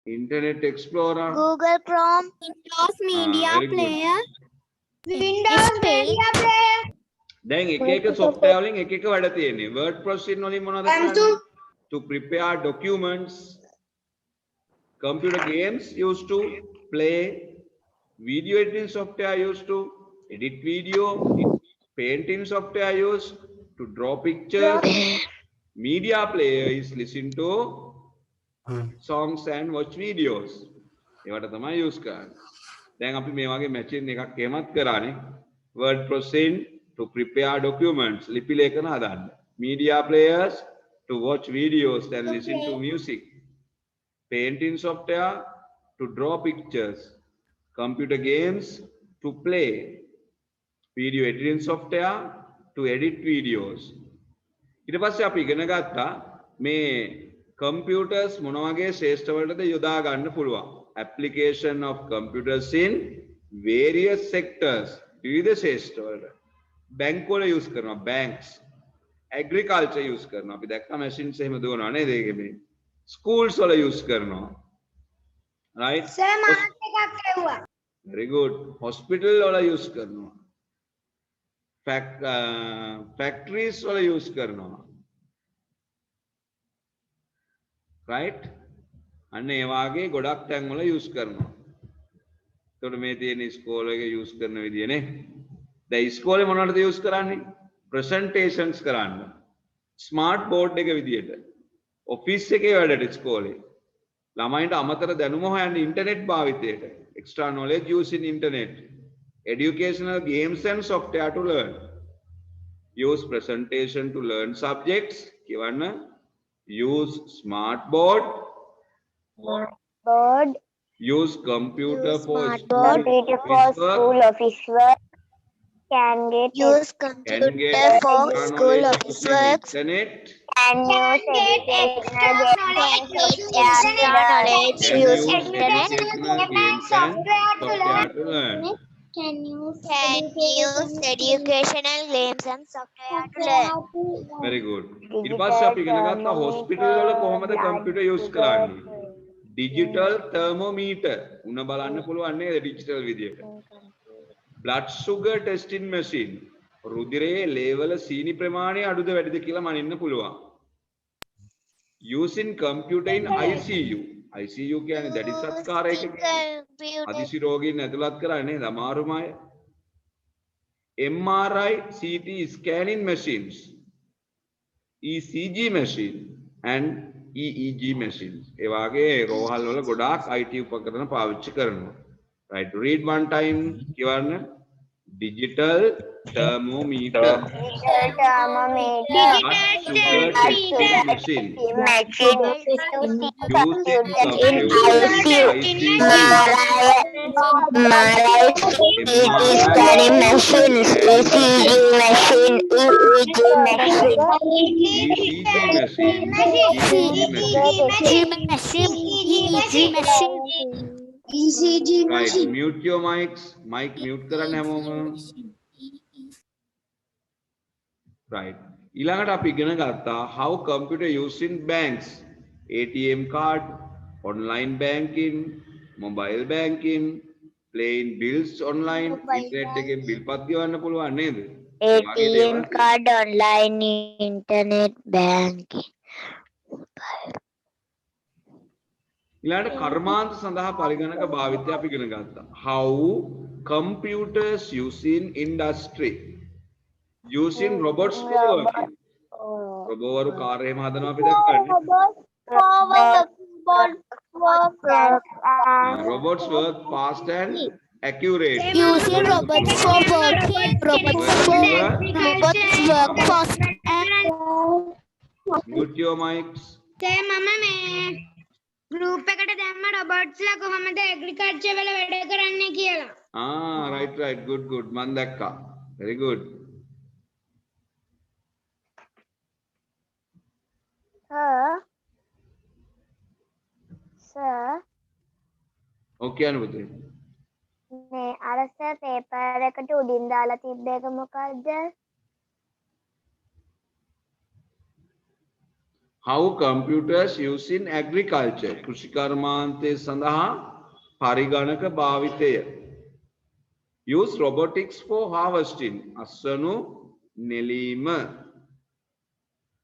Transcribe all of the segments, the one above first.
Internet Explorer. Google Chrome. Windows Media very good. Player. Windows Media Player. දැන් එක software වලින් එක වැඩ තියෙන්නේ. word processing වලින් මොනවද කරන්නේ? To prepare documents. Computer games used to play. Video editing software used to edit video. Painting software used to draw pictures. Media player is listen to songs and watch videos. ඒවට තමයි use කරන්නේ. දැන් අපි මේ වගේ matching එකක් එහෙමත් කරානේ. word processing to prepare documents. ලිපි ලේඛන හදන්න. Media players to watch videos and listen to music. Painting software to draw pictures. Computer games to play. Video editing software to edit videos. ඊට පස්සේ අපි ඉගෙන ගත්තා මේ computers මොන වගේ ශේෂ්ඨ වලටද යොදා ගන්න පුළුවන්. Application of computers in various sectors. විවිධ ශේෂ්ඨ වලට. bank වල use කරනවා banks. agriculture use කරනවා. අපි දැක්කා machines එහෙම දුවනවා නේද ඒකෙ. schools වල use කරනවා. right? Sir මාත් එකක් ඇහුවා. very good. hospital වල use කරනවා. factories වල use කරනවා. right? අන්න ඒ වාගේ ගොඩක් තැන් වල use කරනවා. එතකොට මේ තියෙන ඉස්කෝලේ එක use කරන විදිය නේ. දැන් ඉස්කෝලේ මොනවටද use කරන්නේ? presentations කරන්න. smart board එක විදියට. office එකේ වැඩට ඉස්කෝලේ. ළමයින්ට අමතර දැනුම හොයන්න ඉන්ටර්නෙට් භාවිතයට. extra knowledge using internet. Educational games and software to learn. Use presentation to learn subjects. කියවන්න. Use smart board. Board. Use computer for School office work. Can get Use can computer get for extra school knowledge office using work. internet. and use educational knowledge. Can Use use internet. educational games and software to learn. Can use educational games and software to learn. Very good. ඊට පස්සේ අපි ඉගෙන ගත්තා hospital වල කොහොමද computer use කරන්නේ. Digital thermometer. උණ බලන්න පුළුවන් නේද digital විදියට. Blood sugar testing machine. රුධිරයේ ලේවල සීනි ප්‍රමාණය අඩුද වැඩිද කියලා මනින්න පුළුවන්. Using computer in ICU. ICU කියන්නේ දැඩි සත්කාරයක අදිසි රෝගීන් ඇතුළත් කරන්නේ නේද අමාරුම අය. MRI CT scanning machines. ECG machine and EEG machines. ඒ වගේ රෝහල් වල ගොඩාක් IT උපකරණ පාවිච්චි කරනවා. Right, read one time කියවන්න. Digital thermometer. Digital thermometer. Sugar testing machine. Machine. Using In ICU. MRI. CT scanning machines. ECG machine. EEG machine. ECG machine. ECG Right, mute your mics. Mic mute කරන්න හැමෝම. Right. ඊළඟට අපි ඉගෙන ගත්තා how computer used in banks. ATM card, online banking, mobile banking, paying bills online, internet එකෙන් bill පත් ගෙවන්න පුළුවන් නේද? ATM card, online, internet banking. ඊළඟට කර්මාන්ත සඳහා පරිගණක භාවිතය අපි ඉගෙන ගත්තා. How computers used in industry. Using robots for working. රොබෝවරු කාර් එහෙම හදනවා අපි දැක්කනේ. Robots work fast and accurate. Using robots for working. Robots work fast and Mute your mics. මම මේ ගෲප් එකට දැම්ම රොබොට්ස්ලා කොහොමද ඇග්‍රිකල්චර් වල වැඩ කරන්නේ කියලා. Right. Good. මන් දැක්කා. Very good. Sir. Okay අනුපතේ. මේ අර සර් පේපර් එකට උඩින් දාලා තිබ්බ එක මොකද්ද? how computers used in agriculture. කෘෂිකර්මාන්තයේ සඳහා පරිගණක භාවිතය. Use robotics for harvesting. අස්වනු නෙලීම.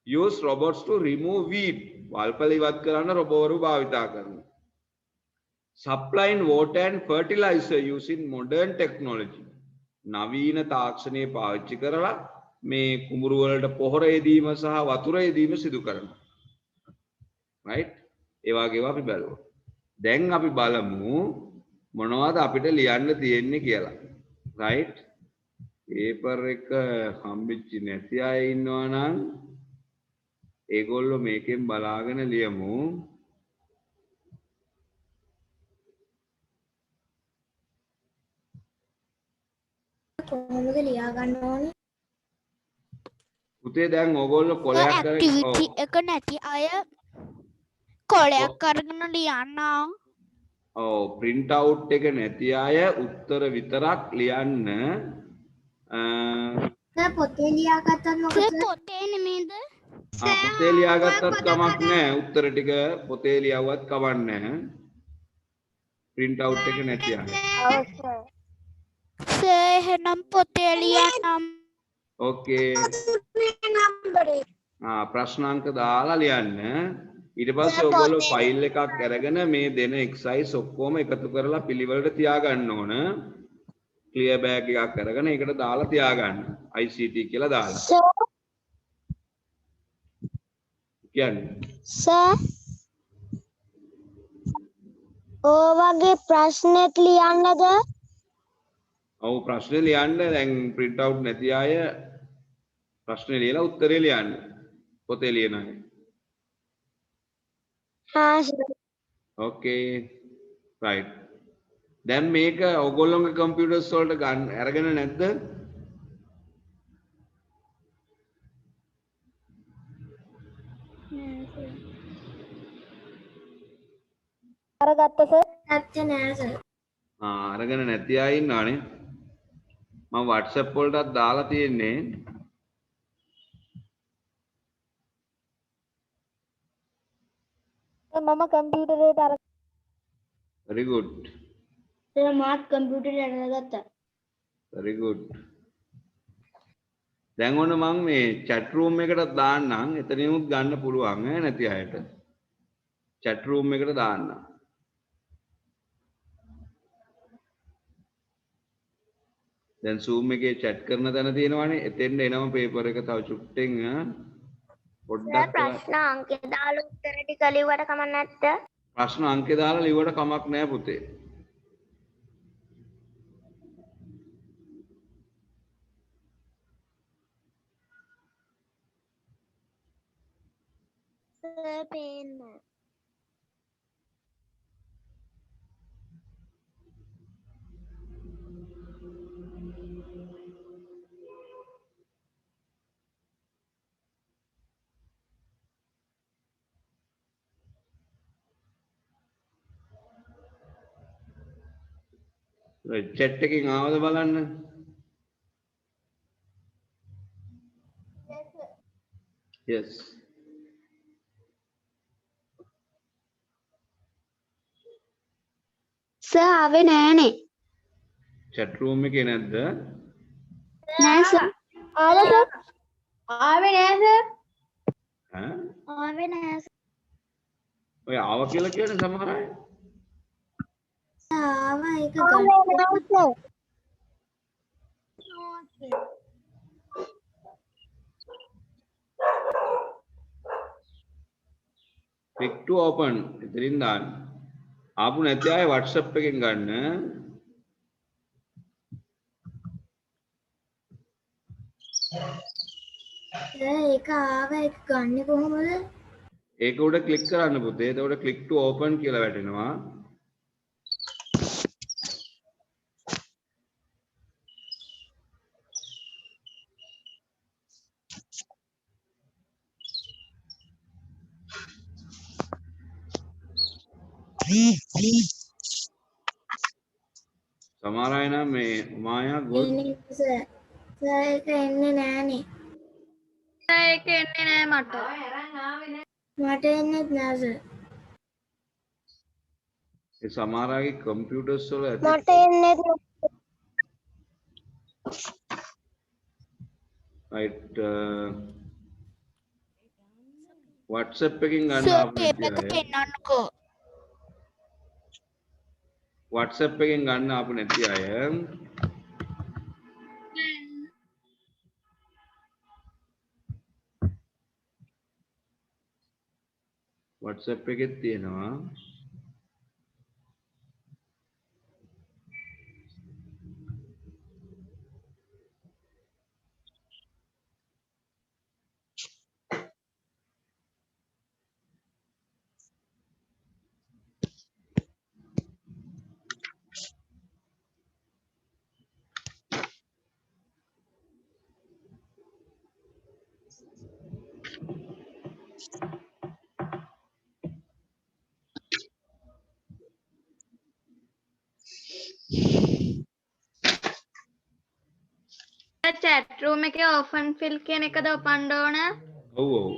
Use robots to remove weed. වල්පල ඉවත් කරන්න රොබෝවරු භාවිතා කරනවා. Supplying water and fertilizer using modern technology. නවීන තාක්ෂණය පාවිච්චි කරලා මේ කුඹුරු වලට පොහොර යෙදීම සහ වතුර යෙදීම සිදු කරනවා. right? ඒ වගේ ඒවා අපි බලමු. දැන් අපි බලමු මොනවද අපිට ලියන්න තියෙන්නේ කියලා. right? පේපර් එක හම්බෙච්චි නැති අය ඉන්නවා නම් ඒගොල්ලෝ මේකෙන් බලාගෙන ලියමු. කොහොමද ලියා ගන්න ඕනේ? පුතේ දැන් ඕගොල්ලෝ කොලයක් කරගෙන ඇක්ටිවිටි එක නැති අය කොලයක් අරගෙන ලියන්න. ඔව් print out එක නැති අය උත්තර විතරක් ලියන්න. සර් පොතේ ලියාගත්තත් මොකද? සර් පොතේ නෙමෙයිද? පොතේ ලියාගත්තත් කමක් නැහැ. උත්තර ටික පොතේ ලියවුවත් කමක් නැහැ. print out එක නැති අය. ඔව් සර්. සර් එහෙනම් පොතේ ලියන්නම්. ඕකේ. ප්‍රශ්න අංක දාලා ලියන්න. ඊට පස්සේ ඔයගොල්ලෝ ෆයිල් එකක් අරගෙන මේ දෙන එක්සයිස් ඔක්කොම එකතු කරලා පිළිවෙලට තියාගන්න ඕන. ක්ලියර් බෑග් එකක් අරගෙන ඒකට දාලා තියාගන්න. ICT කියලා දාලා. කියන්නේ. සර් ඔය වගේ ප්‍රශ්නෙත් ලියන්නද? ඔව් ප්‍රශ්නේ ලියන්න. දැන් print out නැති අය ප්‍රශ්නේ ලියලා උත්තරේ ලියන්න. පොතේ ලියන අය. හා සර්. ඕකේ. right. දැන් මේක ඔයගොල්ලෝගේ කම්පියුටර්ස් වලට ගන්න අරගෙන නැද්ද? අරගත්ත සර්. නැත්තේ නෑ සර්. අරගෙන නැති අය ඉන්නවනේ. මම WhatsApp වලටත් දාලා තියෙන්නේ. මම කම්පියුටරේට අර very good. සර් මාත් කම්පියුටරේ අරගත්තා. very good. දැන් ඔන්න මම මේ chat room එකට දාන්නම්. එතනිනුත් ගන්න පුළුවන් ඈ නැති අයට. chat room එකට දාන්න. දැන් zoom එකේ chat කරන තැන තියෙනවානේ. එතෙන්ට එනම paper එක තව චුට්ටෙන් පොඩ්ඩක් ප්‍රශ්න අංකේ දාලා උත්තර ටික ලිව්වට කමක් නැද්ද? ප්‍රශ්න අංකේ දාලා ලිව්වට කමක් නැහැ පුතේ. සර් පේන්නේ. chat එකකින් ආවද බලන්න. yes. සර් ආවේ නෑනේ. chat room එකේ නැද්ද? නෑ සර්. ආවා සර්. ආවේ නෑ සර්. ඈ? ආවේ නෑ සර්. ඔය ආව කියලා කියන්නේ සමහර අය. ආවා ඒක ගන්න. click to open එතනින් දාන්න. ආපු නැති අය WhatsApp එකෙන් ගන්න. ඒක ආවා ඒක ගන්න කොහොමද? ඒක උඩ ක්ලික් කරන්න පුතේ. එතකොට click to open කියලා වැටෙනවා. සමහර අය නම් මේ මායා ගොඩ සර් ඒක එන්නේ නෑනේ. සර් ඒක එන්නේ නෑ මට. මට එන්නේ නැහැ සර්. ඒ සමහරගේ කම්පියුටර්ස් වල ඇති මට එන්නේ right WhatsApp එකකින් ගන්න සර් ආපු නැති ටේප් එක අය පෙන්නන්නකෝ. WhatsApp එකෙන් ගන්න ආපු නැති අය WhatsApp එකෙත් තියෙනවා chat room එකේ open fill කියන එකද ඔපන්න ඕන? ඔව් ඔව්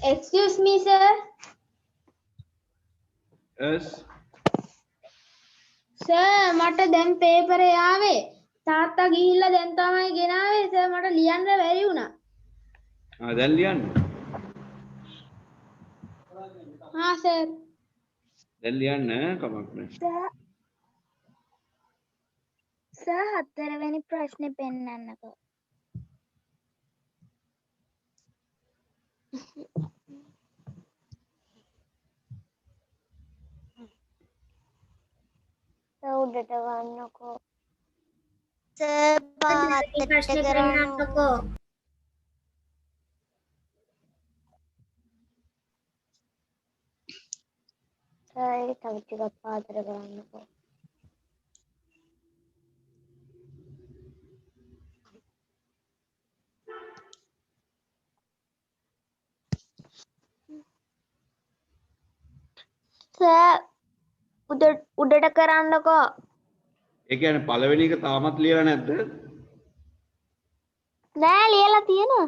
Excuse me sir. yes sir මට දැන් පේපරේ ආවේ. තාත්තා ගිහිල්ලා දැන් තමයි ගෙනාවේ සර් මට ලියන්න බැරි වුණා. දැන් ලියන්න හා සර්. දැන් ලියන්න කමක් නැහැ සර් හතරවෙනි ප්‍රශ්නේ පෙන්නන්නකෝ. උඩට ගන්නකෝ. සර් ප්‍රශ්නේ පෙන්නන්නකෝ. සර් තව ටිකක් පාතර ගන්නකෝ. සර් උඩට කරන්නකෝ. ඒ කියන්නේ පළවෙනි එක තාමත් ලියලා නැද්ද නෑ ලියලා තියෙනවා.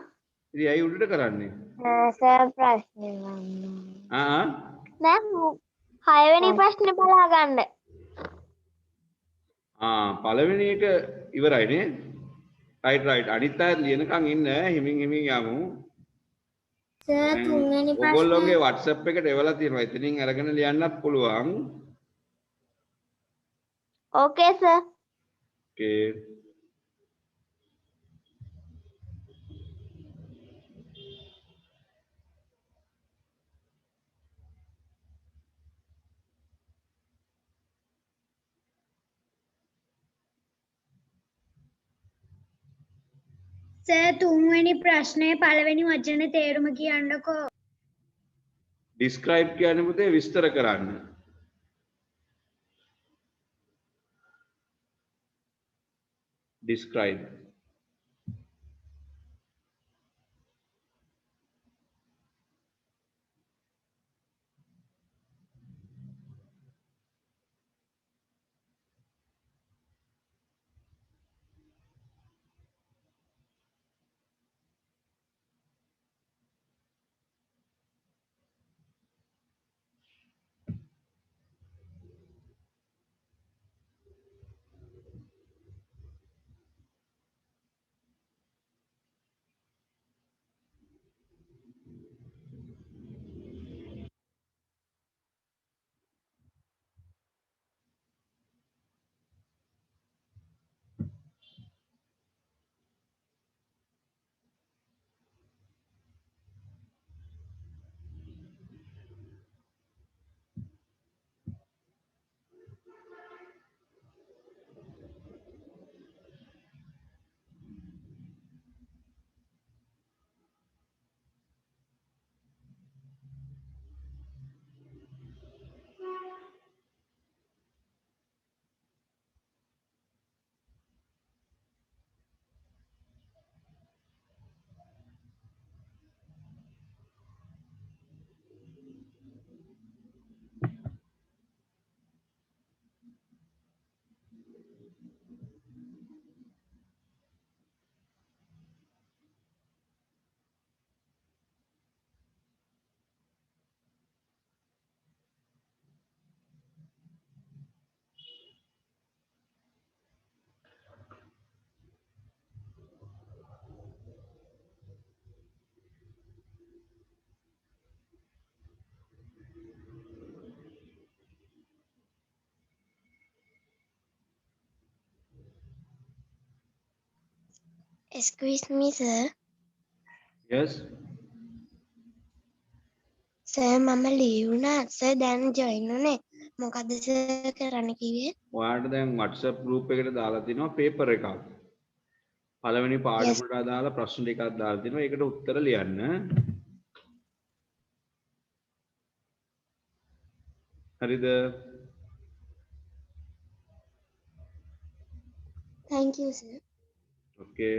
ඉතින් ඇයි උඩට කරන්නේ නෑ සර් ප්‍රශ්නේ ගන්න. ආ නෑ 6 වෙනි ප්‍රශ්නේ බලා ගන්න. පළවෙනි එක ඉවරයි නේ රයිට් අනිත් අය ලියනකන් ඉන්න හිමින් යමු සර් 3 වෙනි ප්‍රශ්නේ. ඔයගොල්ලෝගේ WhatsApp එකට එවලා තියෙනවා එතනින් අරගෙන ලියන්නත් පුළුවන් ඕකේ සර්. okay සර් 3 වෙනි ප්‍රශ්නේ පළවෙනි වචනේ තේරුම කියන්නකෝ. describe කියන්නේ පුතේ විස්තර කරන්න describe Excuse me, sir. Yes. Sir, මම ලියුණා. Sir, දැන් join උනේ. මොකද්ද sir කරන්න කිව්වේ? ඔයාලට දැන් WhatsApp group එකට දාලා තිනවා paper එකක්. පළවෙනි Yes. පාඩමට අදාළ ප්‍රශ්න ටිකක් දාලා තිනවා. ඒකට උත්තර ලියන්න. හරිද? Thank you, sir. Okay.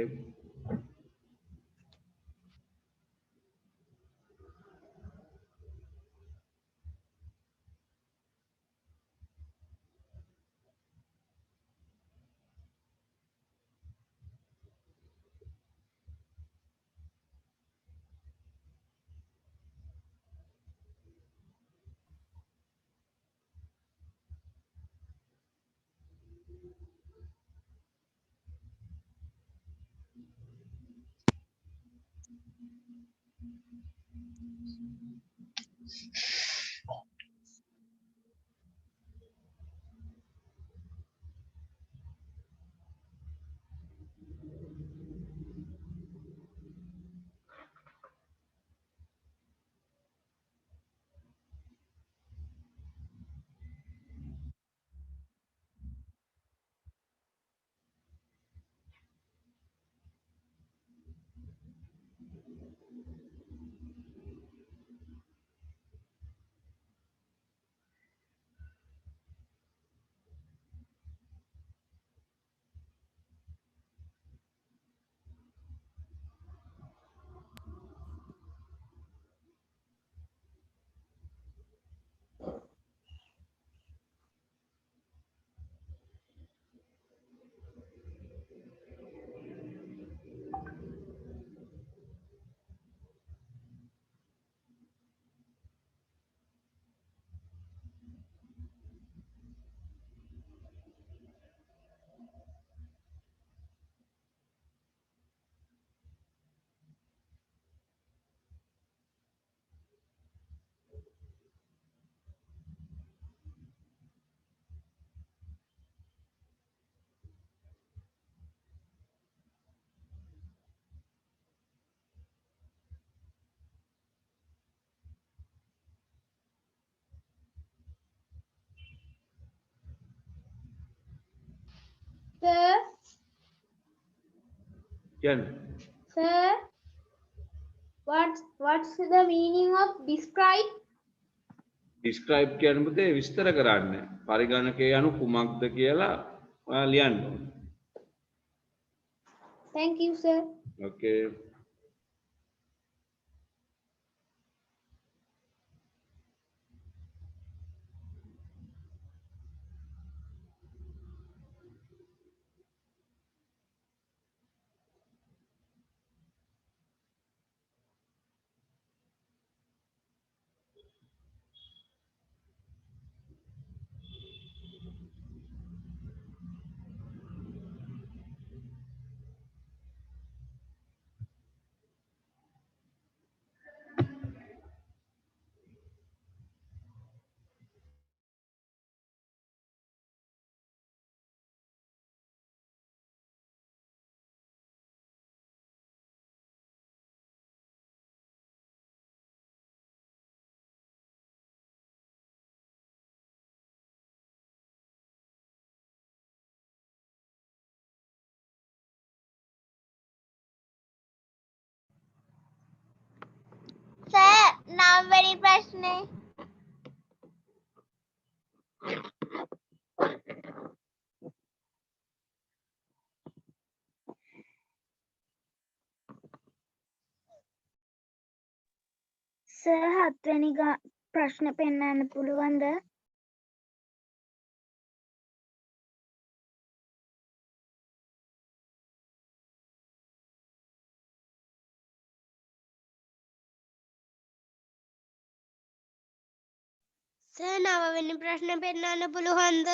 Sir, කියන්න. sir, what's the meaning of describe? describe කියන පුතේ විස්තර කරන්න. පරිගණකය යනු කුමක්ද කියලා ඔයා ලියන්න ඕනේ. Thank you, sir. Okay. Sir, 9 වෙනි ප්‍රශ්නේ. Sir, 7 වෙනි ප්‍රශ්න පෙන්වන්න පුළුවන්ද? Sir, 9 වෙනි ප්‍රශ්න පෙන්වන්න පුළුවන්ද?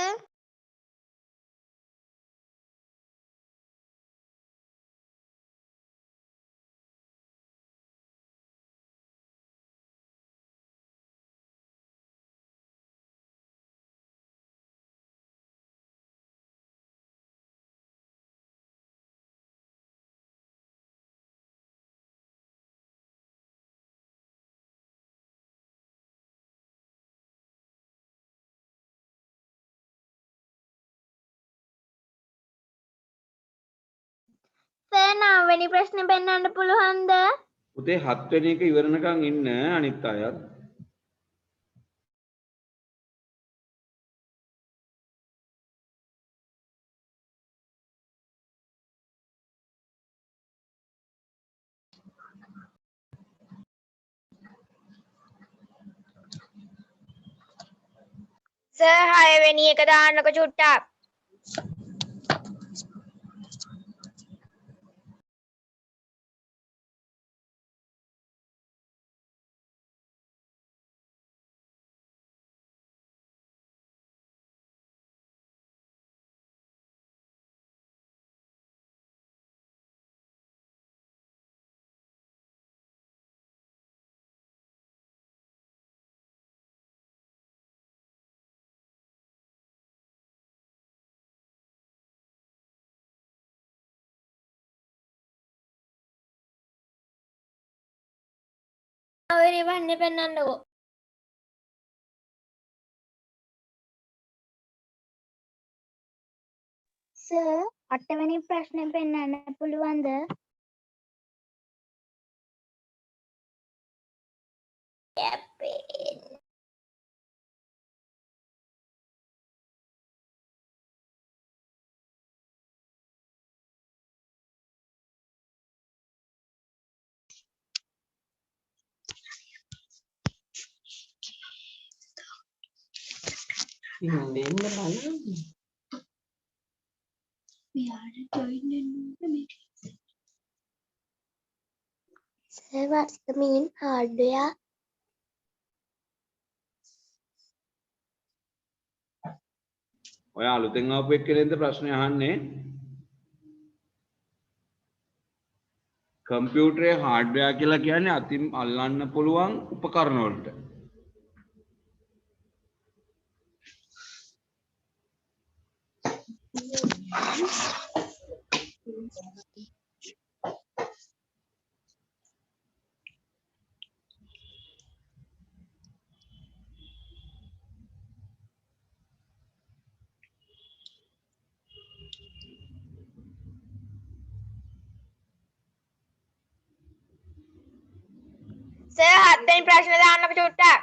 සර් 9 වෙනි ප්‍රශ්නේ පෙන්වන්න පුළුවන්ද? පුතේ 7 වෙනි එක ඉවරනකම් ඉන්න අනිත් අයත්. සර් 6 වෙනි එක දාන්නකො චුට්ටක්. අවරි වන්නේ පෙන්වන්නකෝ. සර් 8 වෙනි ප්‍රශ්නේ පෙන්වන්න පුළුවන්ද? Sir, what's the mean hardware? ඔය අලුතෙන් ආපු එක්කෙනෙක්ද ප්‍රශ්නේ අහන්නේ? කම්පියුටරේ හાર્ඩ්වෙයාර් කියලා කියන්නේ අතින් අල්ලන්න පුළුවන් උපකරණ වලට. සර් 7 වෙනි ප්‍රශ්නේ දාන්නකො චුට්ටක්.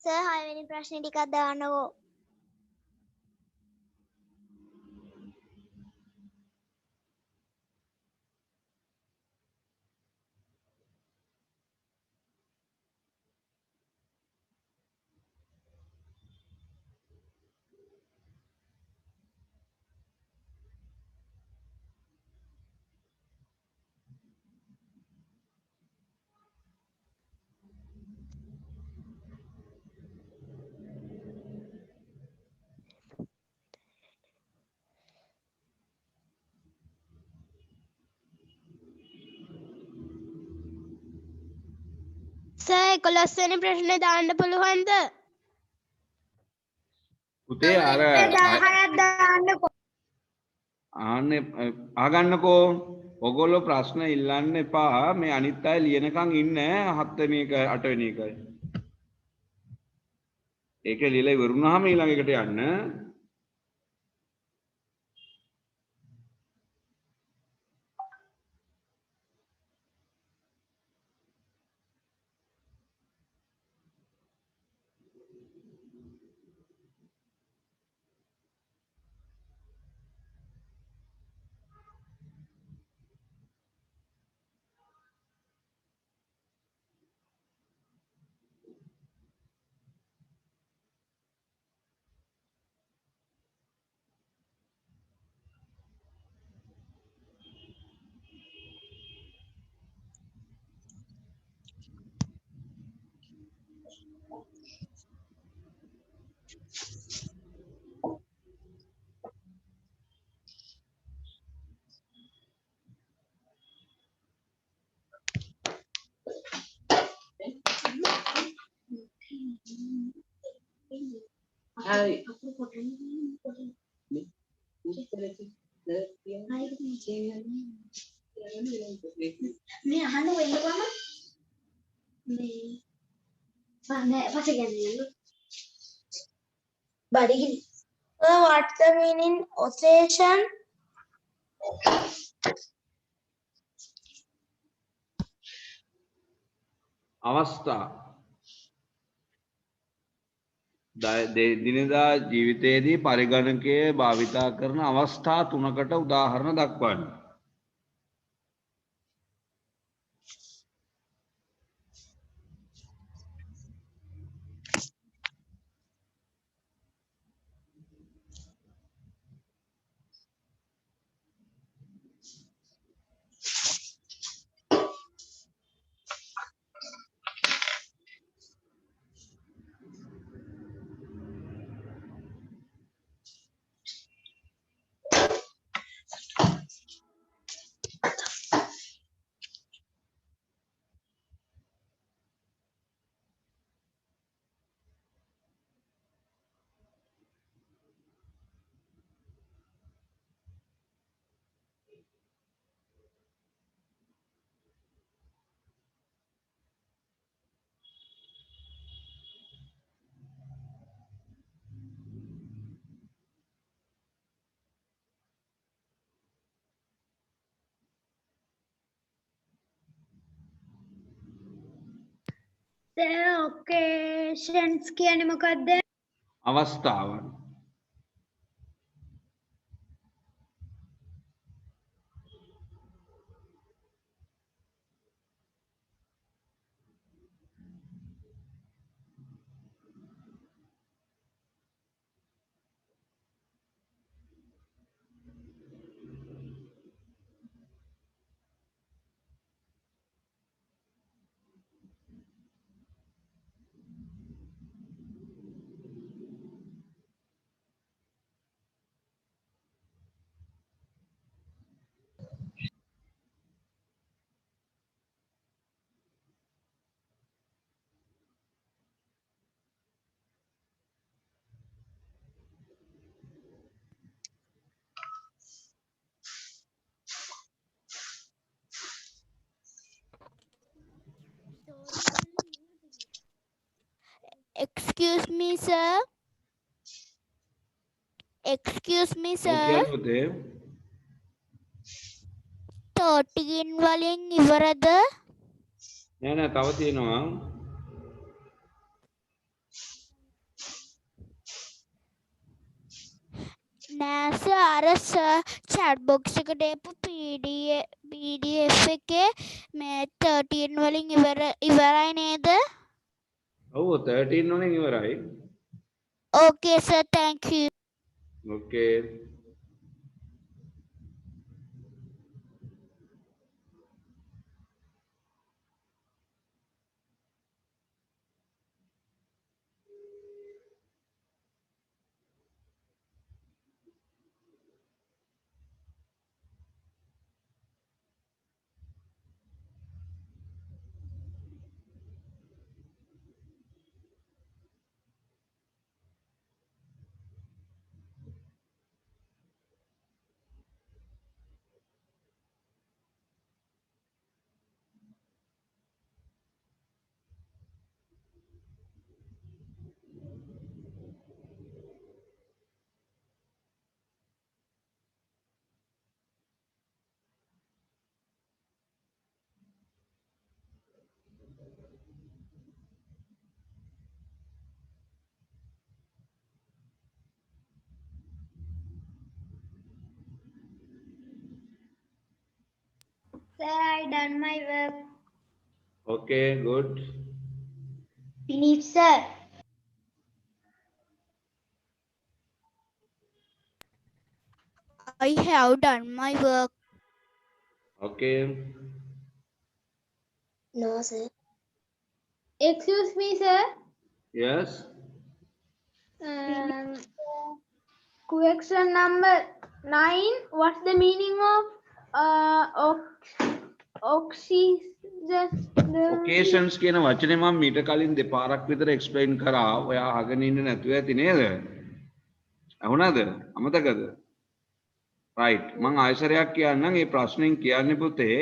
Sir, 6 වෙනි ප්‍රශ්නේ ටිකක් දාන්නකෝ. Sir, 11 වෙනි ප්‍රශ්නේ දාන්න පුළුවන්ද? පුතේ අර 10ක් දාන්නකො. අහගන්නකෝ ඔයගොල්ලෝ ප්‍රශ්න ඉල්ලන්න එපා මේ අනිත් අය ලියනකම් ඉන්න 7 වෙනි එක 8 වෙනි එකයි. ඒක ලියලා ඉවරුනහම ඊළඟ එකට යන්න. So what's the meaning oscillation? අවස්ථා දිනදා ජීවිතයේදී පරිගණකය භාවිතා කරන අවස්ථා තුනකට උදාහරණ දක්වන්න. occasions කියන්නේ මොකද්ද? අවස්ථාවන් Excuse me, sir. Excuse me, ඔව් sir. කියන්න පුතේ. 13 වලින් ඉවරද? නෑ නෑ තව තියෙනවා. නෑ sir, අර sir chat box එකට එපු PDF එකේ මේ 13 වලින් ඉවරයි නේද? ඔව් 13 වලින් ඉවරයි. Okay, sir. Thank you. Okay. Sir, I done my work. Okay, good. Finish, sir. I have done my work. Okay. No, sir. Excuse me, sir. Yes. Question number 9. What's the meaning of oxygen? Occasions කියන වචනේ මම මීට කලින් දෙපාරක් විතර explain කරා. ඔයා අහගෙන ඉන්නේ නැතුව ඇති නේද? ඇහුණාද? අමතකද? right. මං ආයසරයක් කියන්නම් මේ ප්‍රශ්නෙන් කියන්නේ පුතේ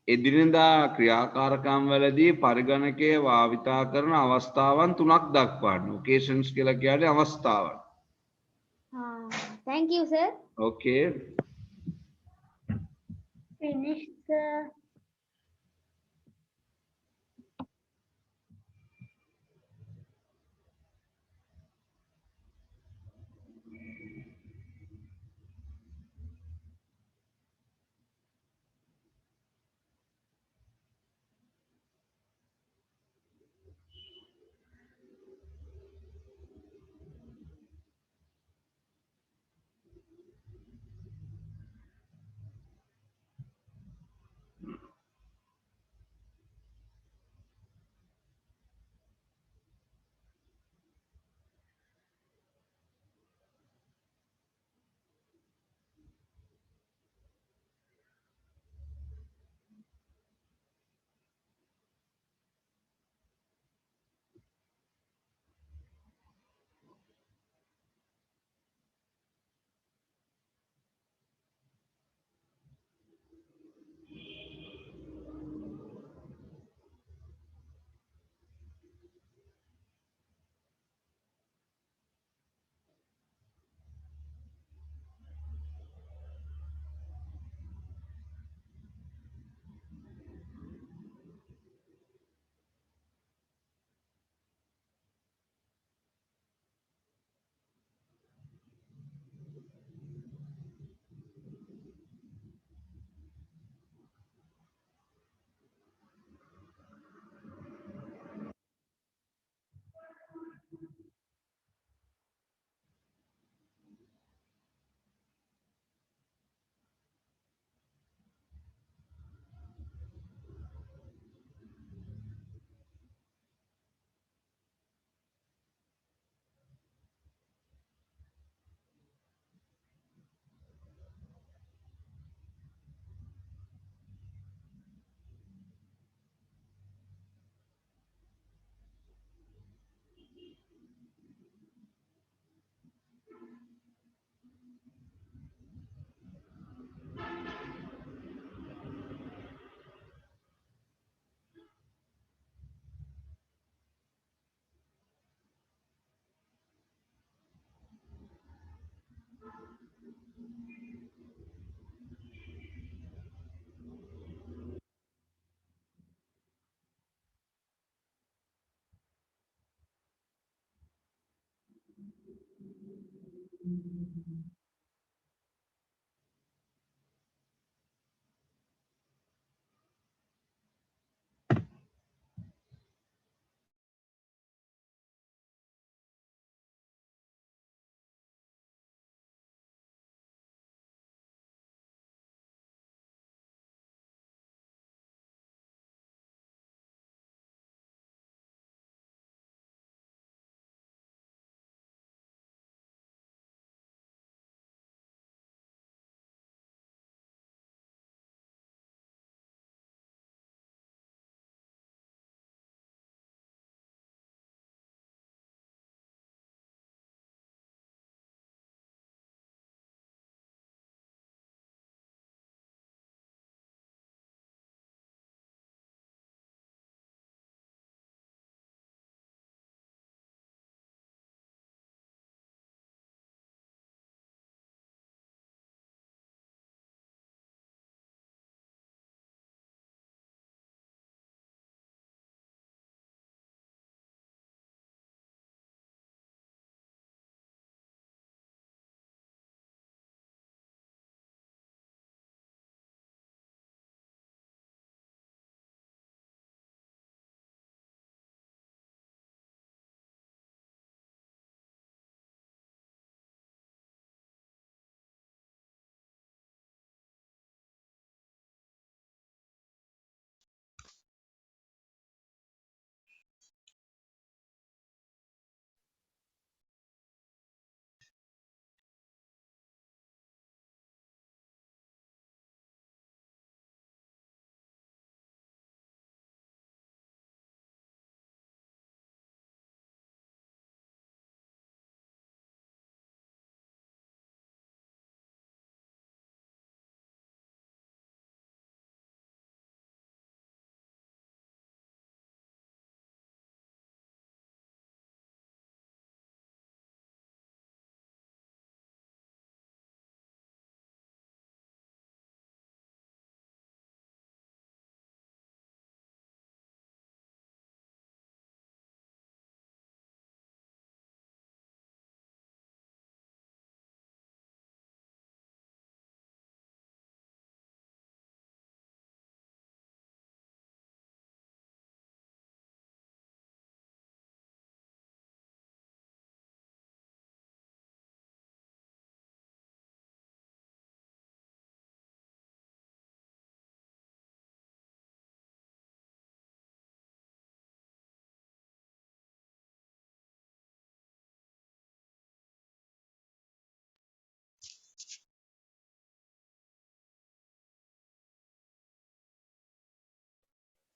එදිනෙදා ක්‍රියාකාරකම් වලදී පරිගණකය භාවිතා කරන අවස්ථාවන් තුනක් දක්වන්න. occasions කියලා කියන්නේ අවස්ථාවන්. Thank you, sir. Okay. Finished, sir.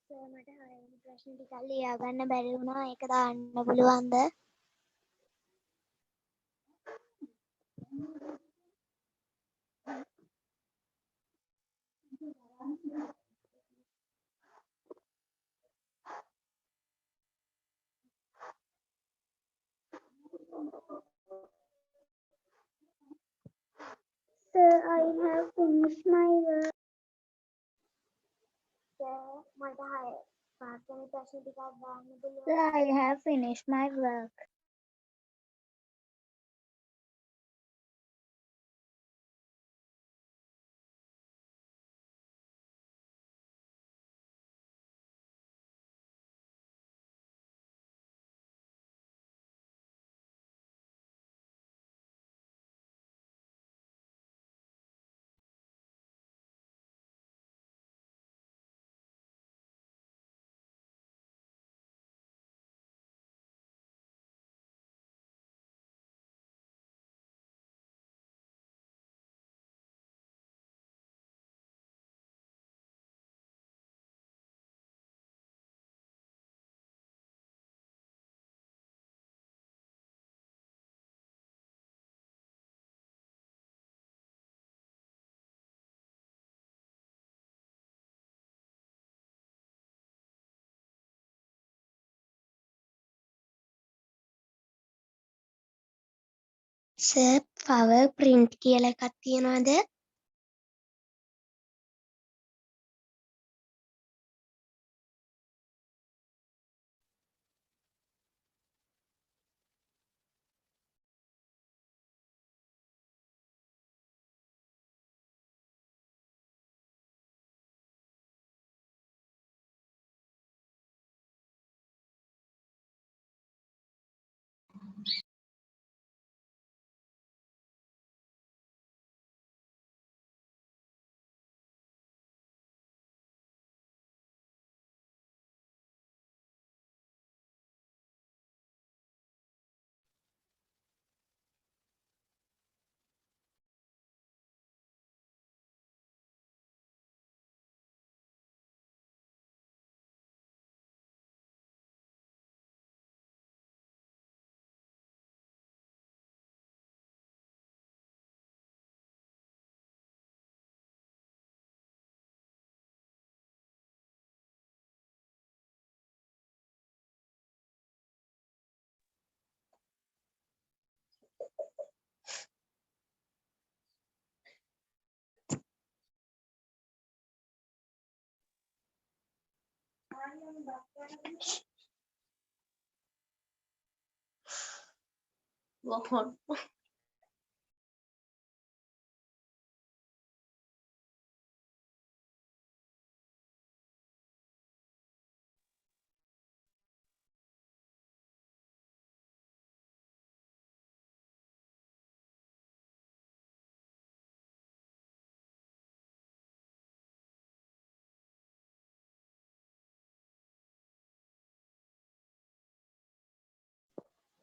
Sir මට හරියට ප්‍රශ්න ටිකක් ලියා ගන්න බැරි වුණා. ඒක දාන්න පුළුවන්ද? Sir, I have finished my work. Sir, මට පාඨන ප්‍රශ්න ටිකක් දාන්න පුළුවන්ද? Sir, I have finished my work. Sir power print කියලා එකක් තියනවද?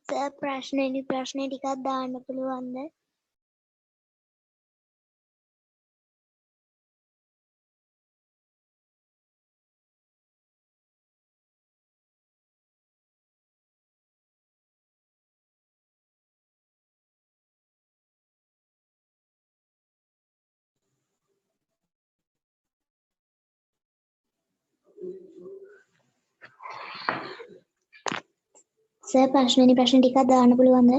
සර් ප්‍රශ්න ටිකක් දාන්න පුළුවන්ද? සර් ප්‍රශ්න ටිකක් දාන්න පුළුවන්ද?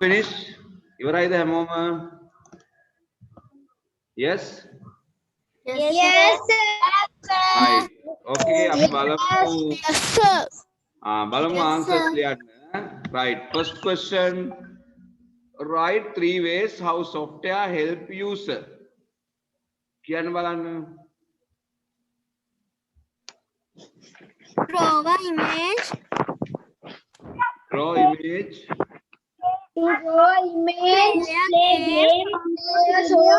Finish? ඉවරයිද හැමෝම? Yes? Yes, sir. Right. Okay, අපි බලමු. Yes, sir. බලමු answers ලියන්න. Right. First question. Write 3 ways how software help user. කියන්න බලන්න. Draw a image. Draw image. To draw image, play game, show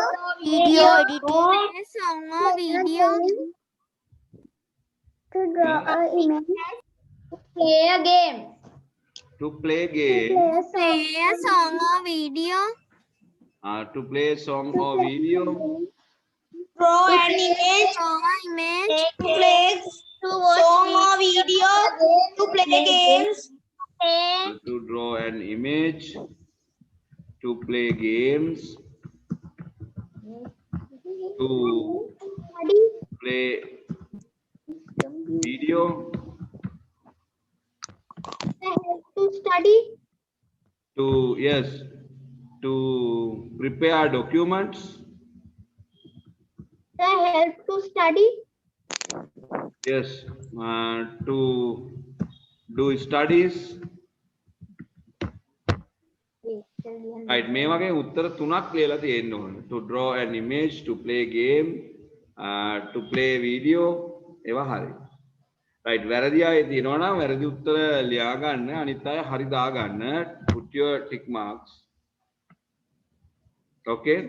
video editing, song or video. To draw a image. Play a game. To play game. Play a song or video. To play song or video. Draw an image. Song or image. To play song or video. To play games. To draw an image. To play games. To play video. To study. To to prepare documents. The help to study. Yes, to do studies. Right, මේ වගේ උත්තර තුනක් ලියලා තියෙන්න ඕනේ. To draw an image, to play game, to play video. ඒවා හරි. Right, වැරදි අය තියෙනවා නම් වැරදි උත්තර ලියා ගන්න. අනිත් අය හරි දා ගන්න. Put your tick marks. Okay.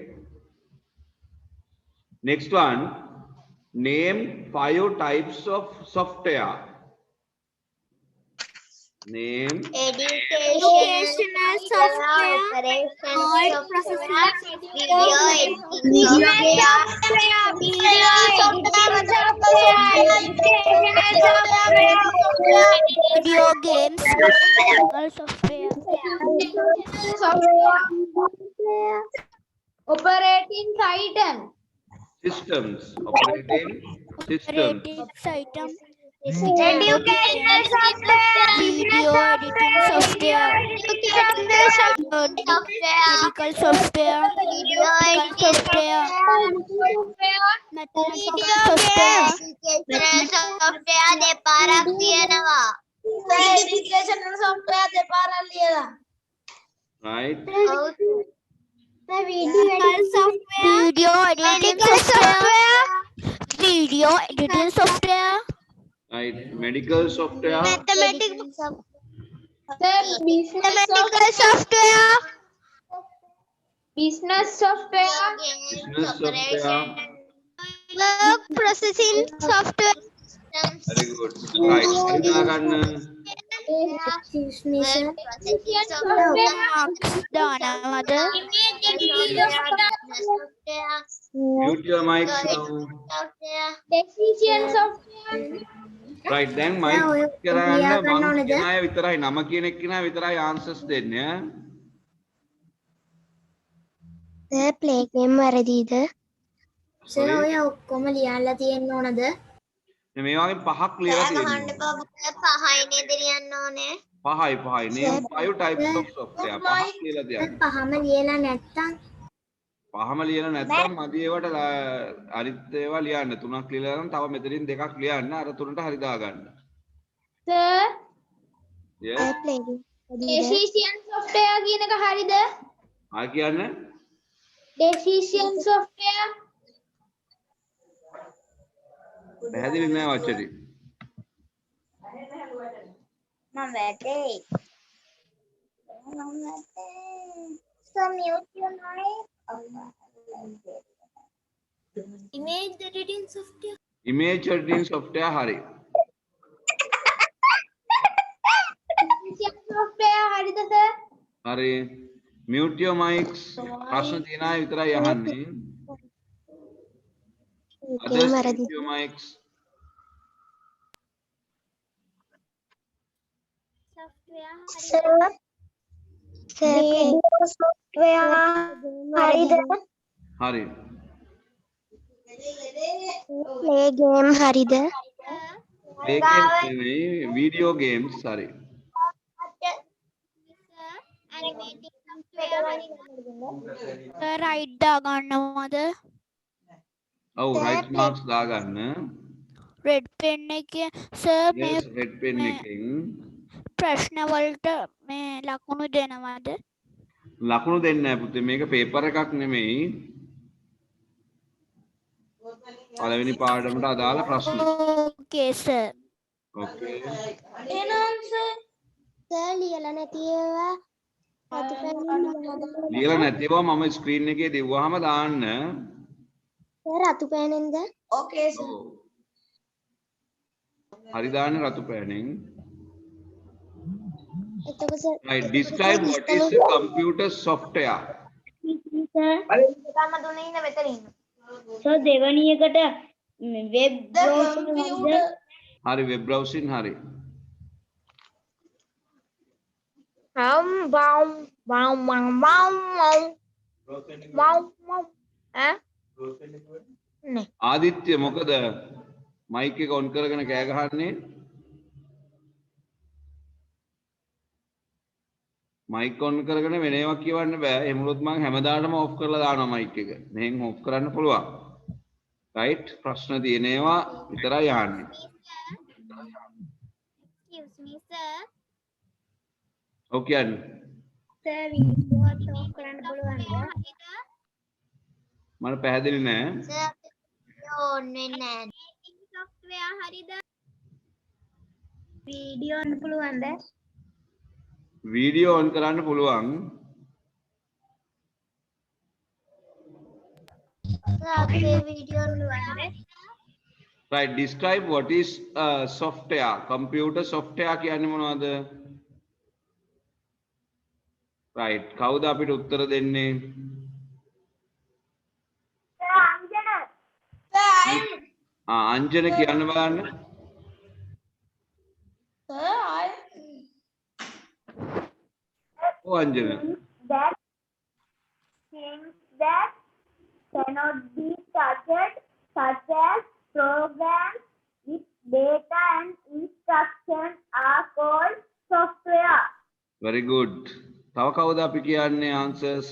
Next one. Name 5 types of software. Name Educational software, word processing video games, software. Operating item. systems. Operating systems. Item. Educational software. Video editing software. Medical software. Medical software. Mathematical software. software දෙපාරක් තියෙනවා. Educational software දෙපාරක් ලියලා. Right. Medical software. Video editing software. Video editing software. Right. Medical software. mathematical Mathematical software. business software. Business software. Work processing software. Very good. Right. හරිදා ගන්න. Marks දානවද? Mute your mics now. Decision software. Right. දැන් mic කරගන්න මම කියන අය විතරයි නම කියන එක්කෙනා විතරයි answers දෙන්නේ. සර් ප්ලේ ගේම් වැරදිද? සර් ඔය ඔක්කොම ලියලා තියෙන්න ඕනද? මේ වගේ පහක් ලියලා තියෙනවා. පහයි නේද ලියන්න ඕනේ. පහයි. Name 5 types of software. පහක් ලියලා තියන්න. පහම ලියලා නැත්තම් පහම ලියලා නැත්නම් මදි ඒවට අනිත් ඒවා ලියන්න. තුනක් ලියලා නම් තව මෙතනින් දෙකක් ලියන්න. අර තුනට හරි දාගන්න. Sir Yes. Play game decision software කියන එක හරිද? ආ කියන්න. decision software පැහැදිලි නෑ වචනේ. මම වැටේ. So mute your mic. Image editing software. Image editing software හරි. Decision software හරිද සර්? හරි. Mute your mics. ප්‍රශ්න තියෙන අය විතරයි අහන්නේ. Others mute your mics. Sir software හරිද? හරි. ප්ලේ ගේම් හරිද? Play games නෙවෙයි, video games හරි. right දාගන්නවද? ඔව් right marks දාගන්න. red pen එකේ සර් මේ Yes, red pen එකෙන් ප්‍රශ්න වලට මේ ලකුණු දෙනවද? ලකුණු දෙන්නේ නැහැ පුතේ. මේක පේපර් එකක් නෙමෙයි. පළවෙනි පාඩමට අදාළ ප්‍රශ්න. okay sir. Okay. එහෙනම් සර් සර් ලියලා නැති ඒවා ලියලා නැතිව මම ස්ක්‍රීන් එකේ දෙවුවාම දාන්න. සර් රතු පෑනෙන්ද? ඕකේ සර්. ඔව්. හරි දාන්නේ රතු පෑනෙන්. එතකොට sir Right. Describe what is a computer software. ගම දුන්නේ ඉන්න මෙතන ඉන්න. සර් දෙවැනි එකට වෙබ් බ්‍රවුසර් හරි web browsing හරි. ආදිත්‍ය මොකද මයික් එක ඔන් කරගෙන කෑ ගහන්නේ? මයික් ඔන් කරගෙන වෙන ඒවා කියවන්න බෑ. එහෙම වුණොත් මම හැමදාටම ඔෆ් කරලා දානවා මයික් එක. මෙහෙන් ඔෆ් කරන්න පුළුවන්. රයිට්? ප්‍රශ්න තියෙන ඒවා විතරයි අහන්නේ. Excuse me, sir. ඔව් කියන්නේ. සර් වීඩියෝ ඔෆ් කරන්න පුළුවන්ද? මට පැහැදිලි නෑ. සර් ඕනේ නෑ. software හරිද? වීඩියෝ ඔන්න පුළුවන්ද? වීඩියෝ ඔන් කරන්න පුළුවන්. සර් අපේ video නුවන්ද? Right. Describe what is software. Computer software කියන්නේ මොනවද? Right. කවුද අපිට උත්තර දෙන්නේ? අංජන කියන්න බලන්න. ඔව් අංජන. That things that cannot be touched, such as programs with data and instructions, are called software. Very good. තව කවුද අපි කියන්නේ answers?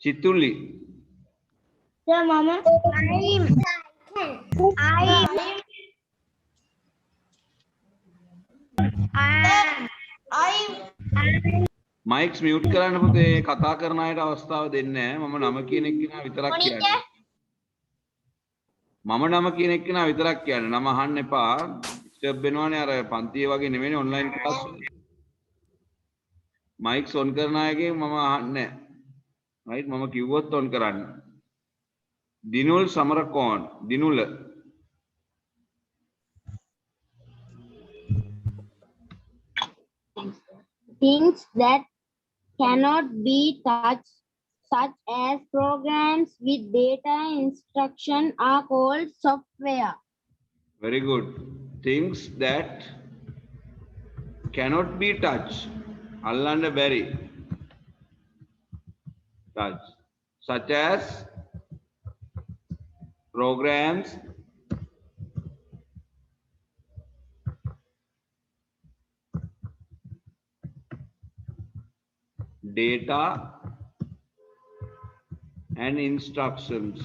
චිතුලි. Sir, Mama. Mics mute කරන්න පුතේ කතා කරන අයට අවස්ථාව දෙන්නේ නැහැ. මම නම කියන එක්කෙනා විතරක් කියන්නේ. මම නම කියන එක්කෙනා විතරක් කියන්නේ. නම අහන්න එපා. ඩිස්ටර්බ් වෙනවනේ අර පන්තියේ වගේ නෙමෙයිනේ ඔන්ලයින් ක්ලාස් වල. මයික්ස් ඔන් කරන අයගෙන් මම අහන්නේ නැහැ. රයිට් මම කිව්වොත් ඔන් කරන්න. දිනුල් Samarakoon දිනුල Things that cannot be touched, such as programs with data instruction, are called software. very good. Things that cannot be touched අල්ලන්න බැරි touch such as programs data and instructions.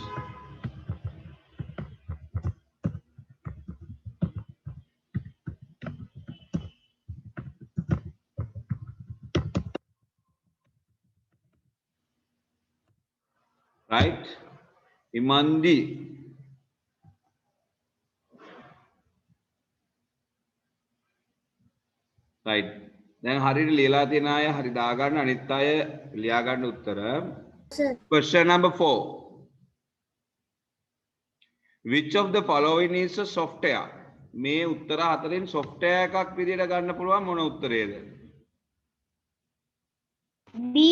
Right? Imandi. Right. දැන් හරියට ලියලා තියෙන අය හරි දාගන්න අනිත් අය ලියා ගන්න උත්තර. Question number 4. Which of the following is a software? මේ උත්තර හතරෙන් software එකක් විදියට ගන්න පුළුවන් මොන උත්තරේද? B.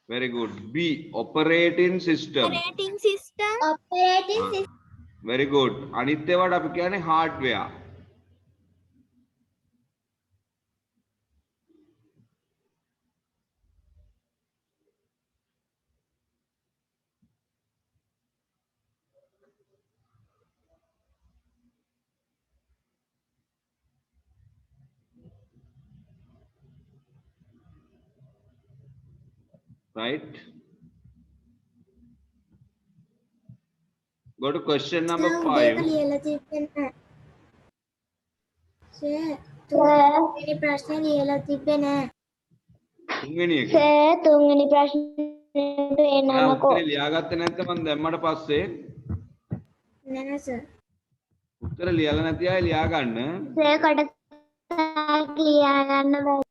Very good. B. Operating system. Operating system. Very good. අනිත් ඒවාට අපි කියන්නේ hardware. Right? Go to question number 5. ලියලා තිබෙන්නේ. තුන්වෙනි ප්‍රශ්නේ ලියලා තිබෙන්නේ. තුන්වෙනි එක. Sir, තුන්වෙනි ප්‍රශ්නෙට එනමකෝ. උත්තරේ ලියාගත්තේ නැත්නම් මම දැම්මට පස්සේ නෑ සර්. උත්තර ලියලා නැති අය ලියා ගන්න. Sir, කඩක් ලියා ගන්න බෑ.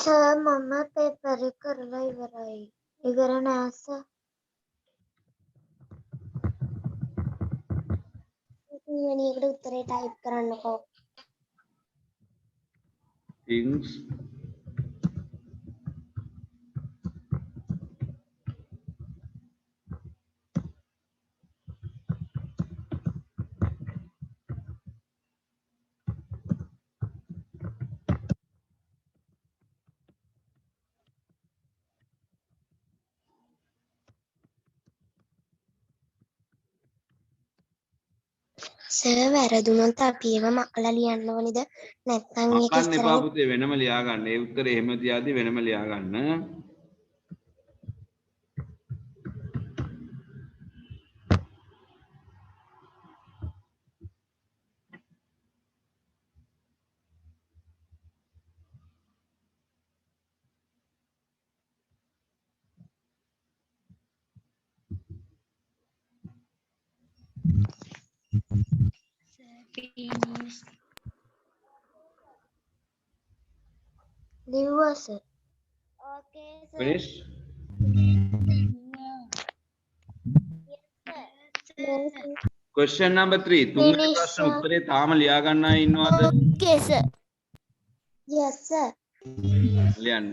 සර් මම පේපර් එක කරලා ඉවරයි. ඉවර නෑ සර්. වෙනි එකට උත්තරේ ටයිප් කරන්නකෝ. things සර් වැරදුනොත් අපි ඒව මකලා ලියන්න ඕනිද? නැත්නම් ඒක මකන්න එපා ඉස්සරහින් පුතේ වෙනම ලියා ගන්න. ඒ උත්තරේ එහෙම තියාදී වෙනම ලියා ගන්න. ලිව්වා sir. Okay, sir. Finish. Question number 3. තුන්වෙනි Finish, ප්‍රශ්න sir. උත්තරේ තාම ලියා ගන්න අය ඉන්නවද? Okay, sir. Yes sir. ලියන්න.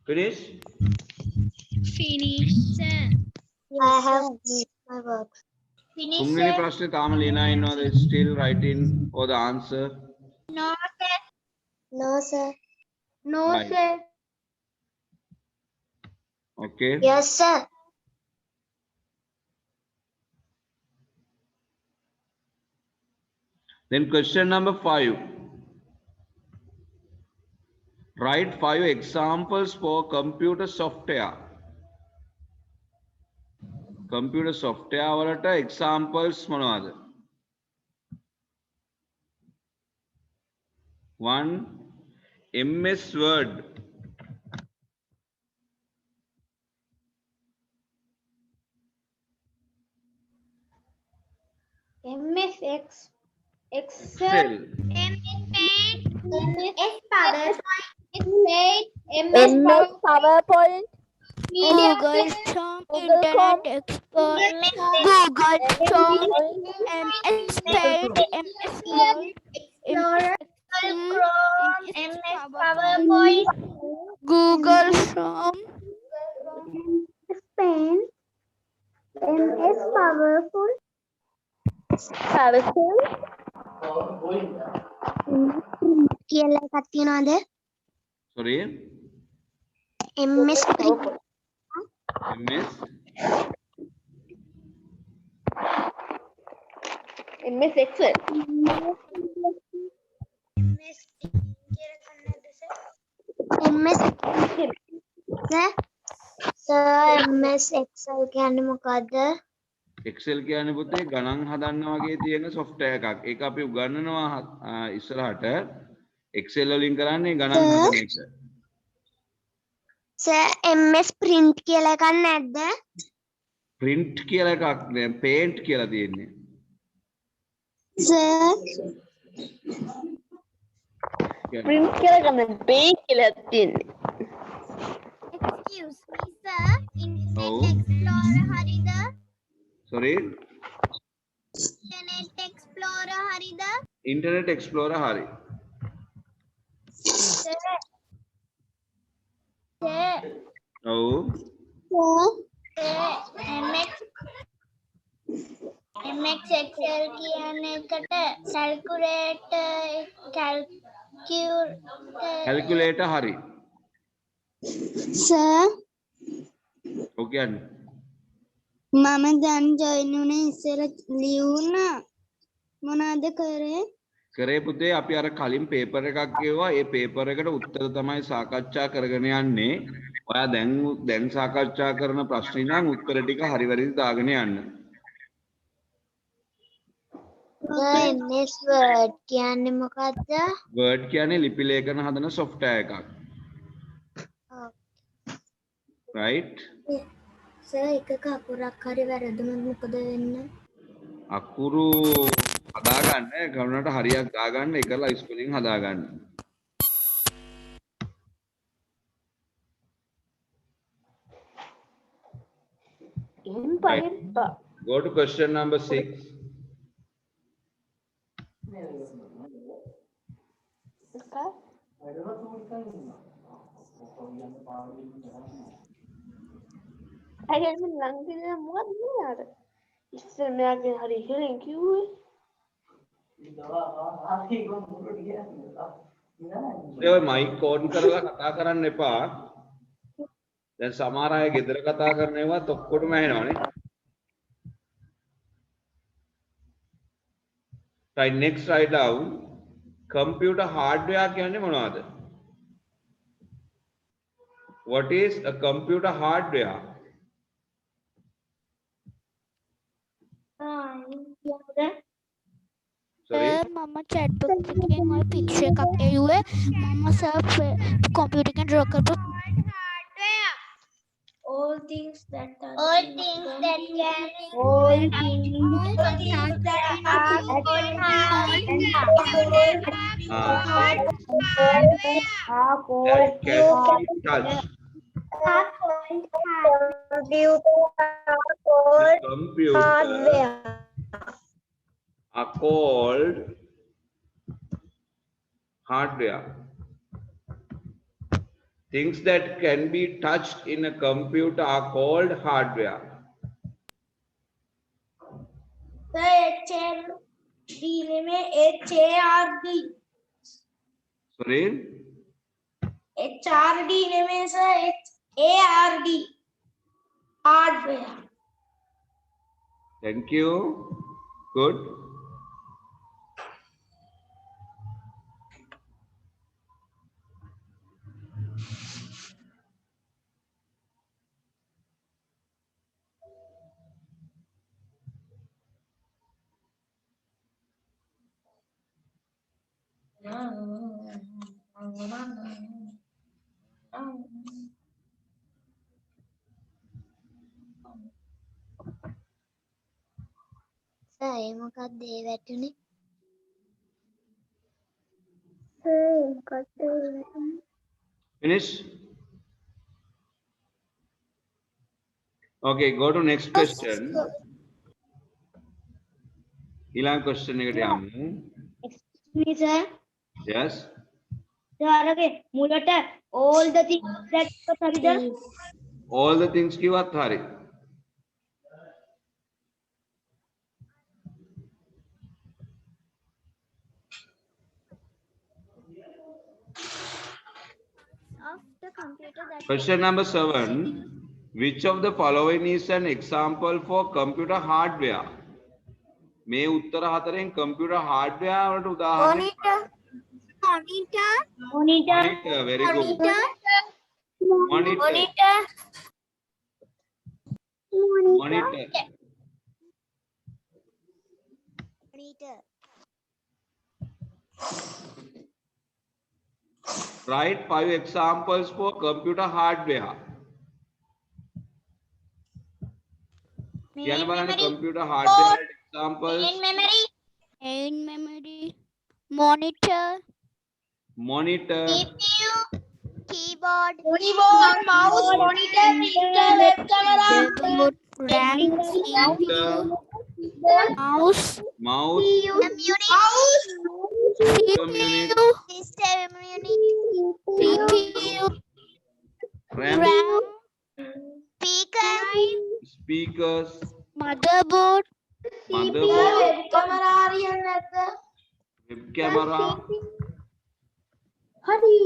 Finish. I have finished my work. තුන්වෙනි ප්‍රශ්නේ තාම ලියන අය ඉන්නවද? Still writing for the answer. No sir. No sir. No Right. sir. Okay. Yes sir. Then question number 5. Write 5 examples for computer software. Computer software වලට examples මොනවද? 1. MS Word. MS Excel. Excel. MS Paint. MS PowerPoint. MS PowerPoint, Google Chrome, Internet Explorer, Google Chrome, MS Paint, MS Word, Explorer, Chrome, MS MS PowerPoint, Google Chrome, Paint, MS PowerPoint, කියලා එකක් තියනවාද? Sorry. MS MS. MS Excel, MS sir MS Excel කියන්නේ මොකද්ද? Excel කියන්නේ පුතේ ගණන් හදන්න වගේ තියෙන software එකක්. ඒක අපි උගන්වනවා ඉස්සරහට. Excel වලින් කරන්නේ ගණන් හදන එක. සර් MS Print කියලා එකක් නැද්ද? Print කියලා එකක් නෑ, paint කියලා තියෙන්නේ. සර් print කියලා ගන්න page කියලා තියෙන්නේ. Excuse me, sir. Oh. Internet Explorer හරිද? Sorry. Internet Explorer හරිද? Internet Explorer හරි. ඔව්. MX Excel කියන එකට Calculator හරි. සර් ඔව් කියන්නේ. මම දැන් ජොයින් වුණේ ඉස්සෙල්ලා ලියුණා මොනවද කරේ? කරේ පුතේ අපි අර කලින් පේපර් එකක් ගෙවුවා. ඒ පේපර් එකට උත්තර තමයි සාකච්ඡා කරගෙන යන්නේ. ඔයා දැන් සාකච්ඡා කරන ප්‍රශ්න ඉඳන් උත්තර ටික හරි වැරදි දාගෙන යන්න. MS Word කියන්නේ මොකද්ද? Word කියන්නේ ලිපි ලේඛන හදන software එකක්. right? සර් එකක අකුරක් හරි වැරදුනොත් මොකද වෙන්නේ? අකුරු හදාගන්න ගණනට හරියක් දාගන්න එකලා ස්පෙලිං හදාගන්න. Right. Go to question number 6. අයියන් ලංකේ මොකක්ද නේද? ඉස්සර මෙයාගේ හරි ඉහළින් කිව්වේ. ඒ මයික් ඕන් කරලා කතා කරන්න එපා. දැන් සමහර අය ගෙදර කතා කරන ඒවාත් ඔක්කොටම ඇහෙනවනේ. right, next write down computer hardware කියන්නේ මොනවද? What is a computer hardware? Sorry. මම chat box එකෙන් ඔය picture එකක් එව්වේ. මම සර් computer එකෙන් draw කරපු all things that can All things that That can be touched. Computer are called hardware. Things that can be touched in a computer are called hardware. Sorry? HRD නෙමෙයි sir HARD hardware. Thank you. Good. Sir ඒ මොකක්ද ඒ වැටුනේ? Finish? Okay, go to next question. ඊළඟ question එකට යමු. sir Yes. සරගේ මුලට all the things that හරිද? All the things කිව්වත් හරි. Question number 7. Which of the following is an example for computer hardware? මේ උත්තර හතරෙන් computer hardware වලට උදාහරණයක්. Monitor. Very good. Monitor. Write 5 examples for computer hardware. Can බලන්න computer hardware examples. main memory, monitor, CPU, keyboard, mouse, monitor, printer, web camera, keyboard, RAM, CPU, mouse, CPU, system unit, CPU, RAM, speakers, motherboard, motherboard, camera හරියන්නේ නැද්ද? web camera, හරි.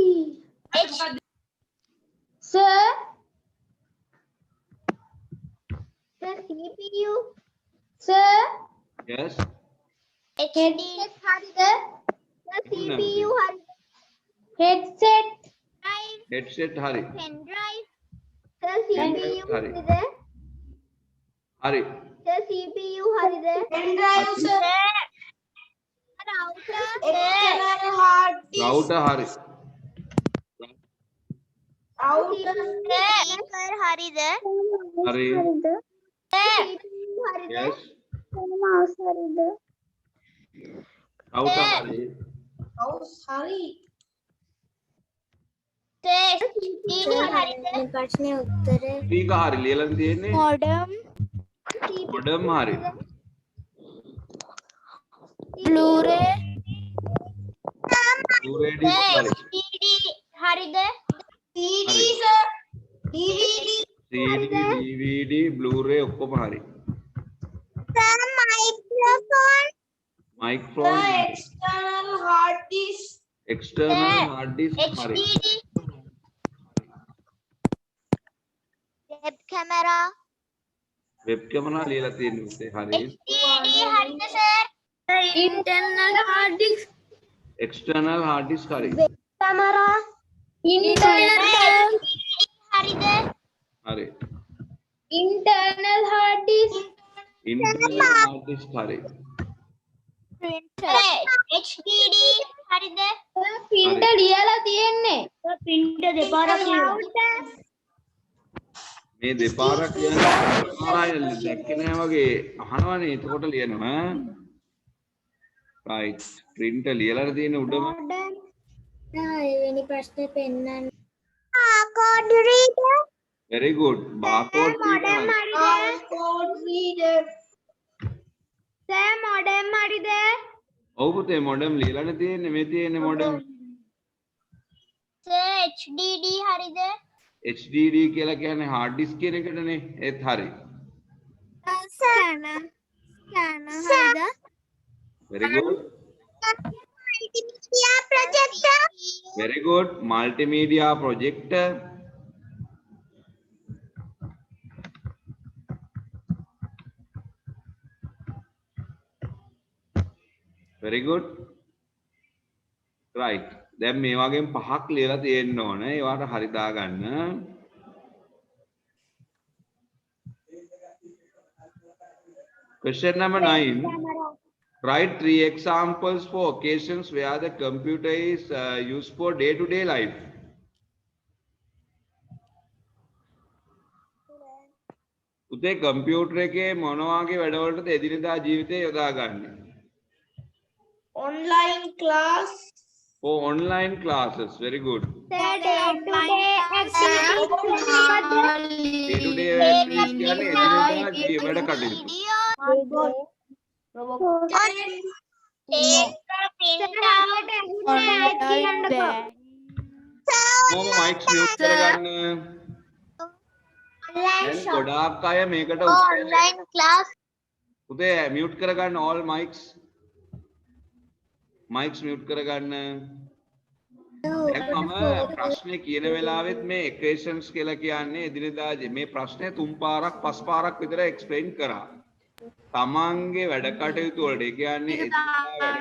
sir CPU, sir yes, HDD හරිද? CPU හරිද? headset headset hari pen drive CPU hari හරිද? hari CPU හරිද? pen drive router external hard disk router hari router හරිද? hari CPU හරිද? yes mouse හරිද? router hari mouse හරි ප්‍රශ්නේ උත්තරේ speaker hari ලියලා තියෙන්නේ modem, modem hari Blu-ray, Blu-ray disc hari CD හරිද? CD hari sir DVD CD DVD Blu-ray ඔක්කොම hari microphone external hard disk external hard disk hari web camera web camera ලියලා තියෙන්නේ උත්තේ hari හරිද sir? internal hard disk external hard disk hari camera internal හරිද? hari internal hard disk internal hard disk hari printer, HDD හරිද? printer ලියලා තියෙන්නේ printer දෙපාරක් මේ දෙපාරක් කියන්නේ ආයෙ දැක්කේ නෑ වගේ අහනවනේ එතකොට ලියනවා right printer ලියලා තියෙන උඩම වෙනි ප්‍රශ්නේ පෙන්නන්න code reader very good barcode reader code reader sir modem හරිද? ඔව් පුතේ modem ලියලානේ තියෙන්නේ මේ තියෙන්නේ modem sir HDD හරිද? HDD කියලා කියන්නේ hard disk කියන එකටනේ ඒත් හරි scanner හරිද? very good multimedia projector very good multimedia projector very good right දැන් මේ වගේම පහක් ලියලා තියෙන්න ඕන ඒවට හරි දාගන්න question number 9 write 3 examples for occasions where the computer is used for day to day life උදේ කම්පියුටර් එකේ මොන වගේ වැඩවලටද එදිනෙදා ජීවිතේ යොදාගන්නේ online class for online classes very good sir day to day activities day to day activities කියන්නේ එදිනෙදා වැඩ කටයුතු online bank, මොම mics mute කරගන්න දැන් ගොඩාක් අය මේකට online class උදේ mute කරගන්න all mics mute කරගන්න දැන් මම ප්‍රශ්නේ කියන වෙලාවෙත් මේ equations කියලා කියන්නේ එදිනෙදා මේ ප්‍රශ්නේ 3 පාරක් 5 පාරක් විතර explain කරා තමන්ගේ වැඩ කටයුතු වලට ඒ කියන්නේ එදිනෙදා වැඩ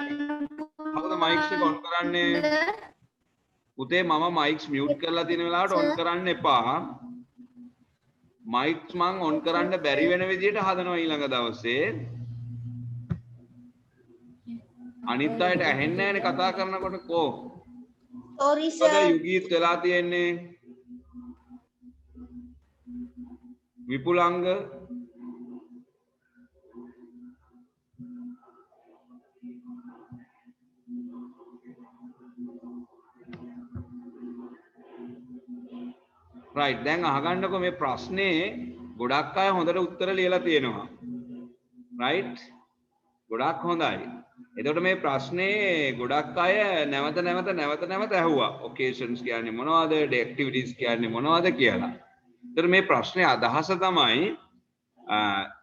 කවුද mics එක on කරන්නේ උදේ මම mics mute කරලා තියෙන වෙලාවට on කරන්න එපා mics මං on කරන්න බැරි වෙන විදිහට හදනවා ඊළඟ දවසේ අනිත් අයට ඇහෙන්නේ නැහැනේ කතා කරනකොට කෝ sorry මොකද යුගීත් වෙලා තියෙන්නේ විපුලංග right දැන් අහගන්නකො මේ ප්‍රශ්නේ ගොඩක් අය හොඳට උත්තර ලියලා තියෙනවා right ගොඩක් හොඳයි එතකොට මේ ප්‍රශ්නේ ගොඩක් අය නැවත ඇහුවා occasions කියන්නේ මොනවද activities කියන්නේ මොනවද කියලා. එතකොට මේ ප්‍රශ්නේ අදහස තමයි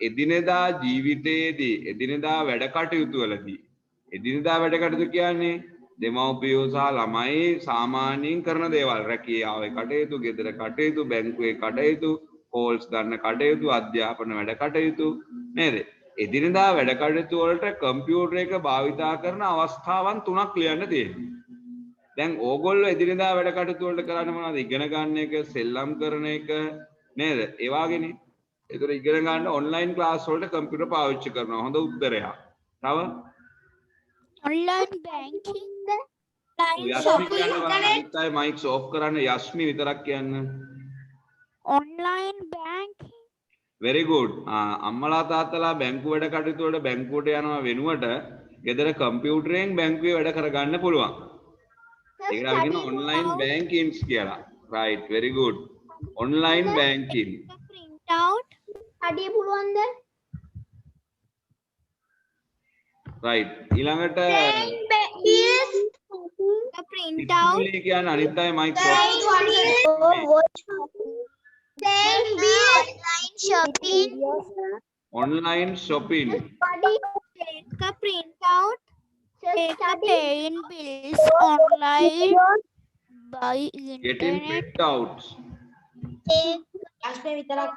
එදිනෙදා ජීවිතයේදී එදිනෙදා වැඩ කටයුතු වලදී එදිනෙදා වැඩ කටයුතු කියන්නේ දෙමව්පියෝ සහ ළමයි සාමාන්‍යයෙන් කරන දේවල් රැකියාවේ කටයුතු, ගෙදර කටයුතු, බැංකුවේ කටයුතු, කෝල්ස් ගන්න කටයුතු, අධ්‍යාපන වැඩ කටයුතු නේද? එදිනදා වැඩ කටයුතු වලට කම්පියුටර් එක භාවිතා කරන අවස්ථාවන් 3ක් ලියන්න තියෙනවා. දැන් ඕගොල්ලෝ එදිනදා වැඩ කටයුතු වලට කරන්නේ මොනවද? ඉගෙන ගන්න එක, සෙල්ලම් කරන එක නේද? ඒ වගේනේ. ඒතර ඉගෙන ගන්න ඔන්ලයින් ක්ලාස් වලට කම්පියුටර් පාවිච්චි කරනවා. හොඳ උත්තරයක්. තව online banking යස්මි කියන්න බලන්න. අනිත් අය මයික්ස් ඔෆ් කරන්න. යස්මි විතරක් කියන්න. online banking very good. අම්මලා තාත්තලා බැංකු වැඩ කටයුතු වලට බැංකුවට යනවා වෙනුවට ගෙදර කම්පියුටරෙන් බැංකුවේ වැඩ කරගන්න පුළුවන්. ඒකට අපි කියන online bankings කියලා. right, very good. online banking. print out අඩිය පුළුවන්ද? right. ඊළඟට print out ඉක්මනට කියන අනිත් අය mic off. online shopping online shopping. take a print out take a paying bills online by getting internet printouts. ඒතර print out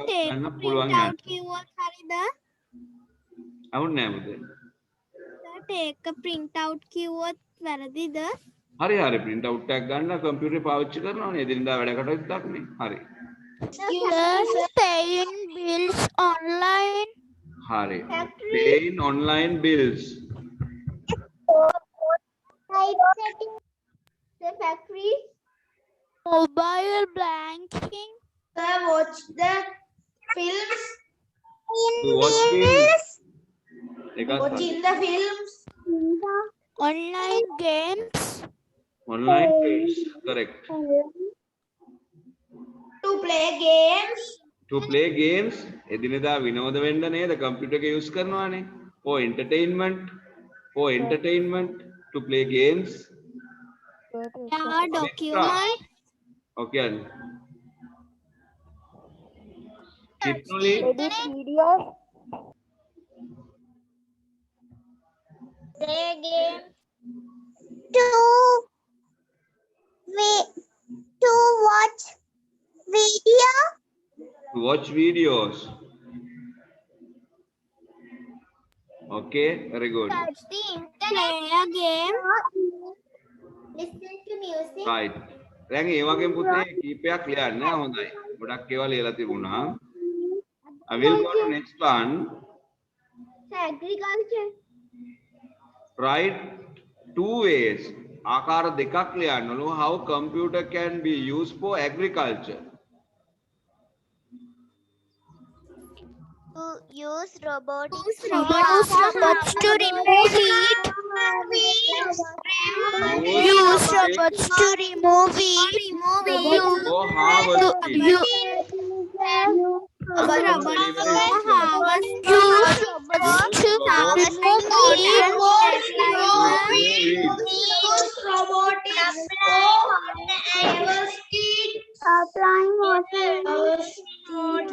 ගන්න පුළුවන් print නෑ. out කිව්වොත් හරිද අවුත් නෑ මුදේ. take a print out කිව්වොත් වැරදිද හරි හරි print out එකක් ගන්න කම්පියුටරේ පාවිච්චි කරනවානේ එදිනදා වැඩ කටයුත්තක් නේ. හරි. yes paying bills online හරි. paying online bills. The factories. mobile banking Watch the films. To watch films. එකක් Watching the films. online games online games. Correct. To play games. To play games එදිනෙදා විනෝද වෙන්න නේද computer එක use කරනවානේ. for entertainment. for entertainment to play games. document okay. Chipnuli. play game to watch video To watch videos. Okay, very good. play a game Listen to music. Right. දැන් ඒ වගේම පුතේ කීපයක් ලියන්න හොඳයි. ගොඩක් ඒවා ලියලා තිබුණා. I will go to next one. Agriculture. Write two ways. ආකාර දෙකක් ලියන්නලු how computer can be used for agriculture. to use robotics robots to remove heat use robots to remove heat For harvesting. use robots to remove heat applying water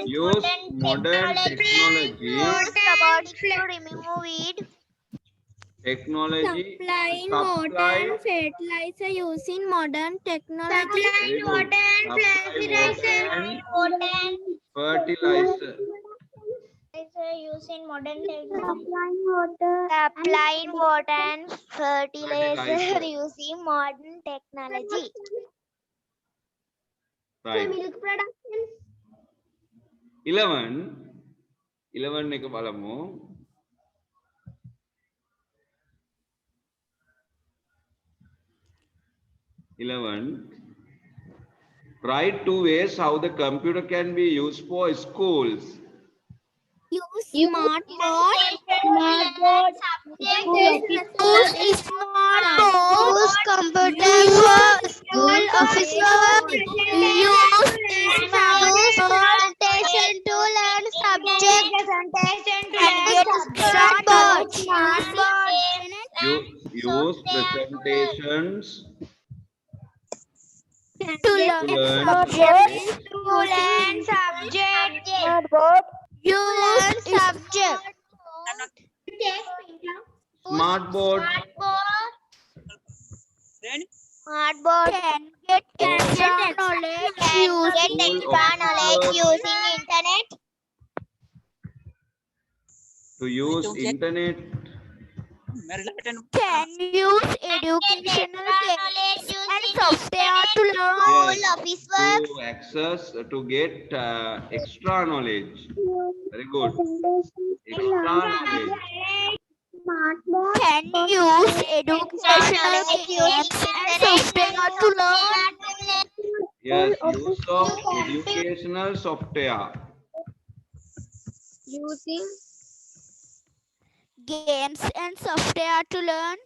Use modern technology. robots to remove weed Technology. supplying Supply. modern fertilizer using modern technology Very good. Supply fertilizer. using modern technology applying water and fertilizer Fertilizer. using modern technology Right. Milk production. 11 එක බලමු. 11. Write two ways how the computer can be used for schools. use smart board use smart board use computer for school office work use presentation to learn subject smart board Use presentations to learn subject you learn subject smart board. smart board can get extra knowledge can get extra knowledge using To use internet. Can use educational games and software to learn. Yes, to access, to get extra knowledge. Very good. Extra knowledge. Can use educational games and software to learn. Yes, use of educational software. Using Games and software to learn.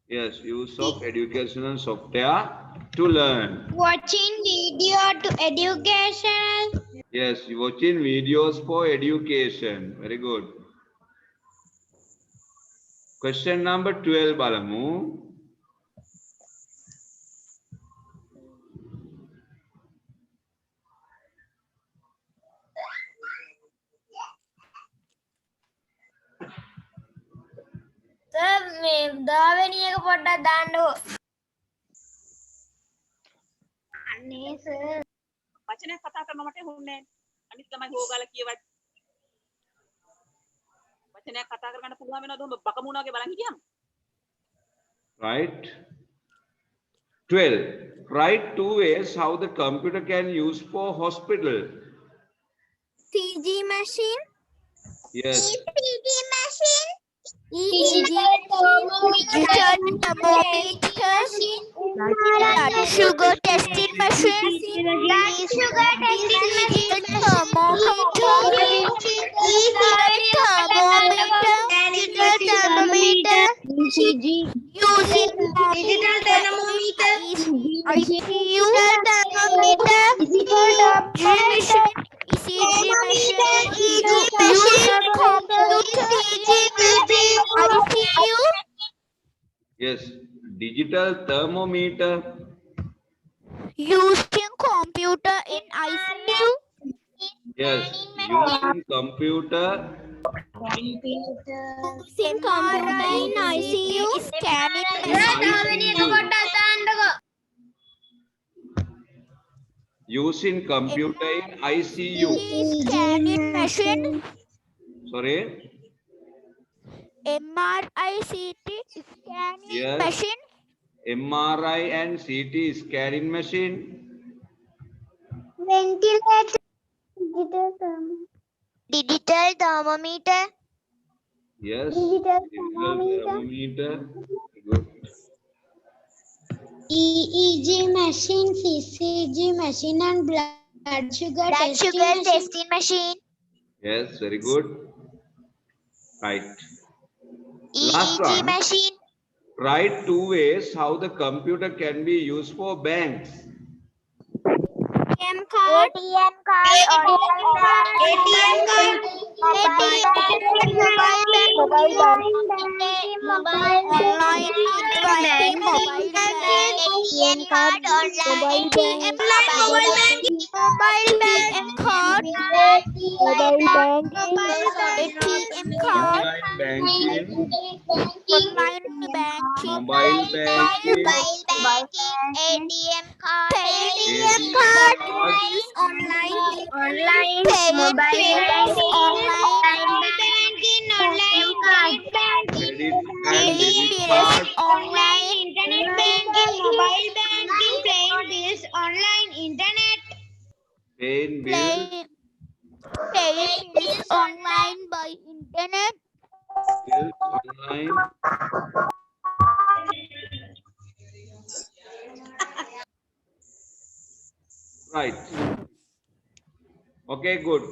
Yes, use of educational software to learn. watching video to education. Yes, watching videos for education. Very good. Question number 12, Balamu. Sir මේ 10 වෙනි එක පොඩ්ඩක් දාන්න. අනේ sir වචනයක් කතා කරන මට හුන්නේ අනිත් ළමයි හොගාලා කියවත් වචනයක් කතා කරගන්න පුළුවන් වෙනවද ඔබ බකමුණා වගේ බලන් හිටියම Right. 12. Write 2 ways how the computer can use for hospital. CG machine. Yes. CG machine. Digital thermometer, blood sugar testing machine, digital thermometer, using Digital thermometer. ICU thermometer, ECG machine, using computer, ICU. Yes. Digital thermometer. Using computer in ICU. Yes. Using computer. Using computer in ICU. Scanning machine. Using computer in ICU. Scanning machine. Sorry. MRI CT scanning Yes. machine. MRI and CT scanning machine. Ventilator. digital thermometer, Yes. Digital thermometer. Good. EEG machine, CCG machine, and blood sugar testing machine, Yes. Very good. Right. Last EEG one. machine, Write 2 ways how the computer can be used for banks. ATM card, online banking, mobile banking, Online banking, mobile banking, ATM card, online banking, ATM card, mobile banking, ATM card, Online banking. online banking, Mobile banking. ATM card, ATM card. is online, online, payment mobile is online, banking, online, Credit and paying debit bills card. online, internet banking, mobile banking, paying bills, online, internet. Paying bills. paying bills online by internet. Bills online. Right. Okay, good.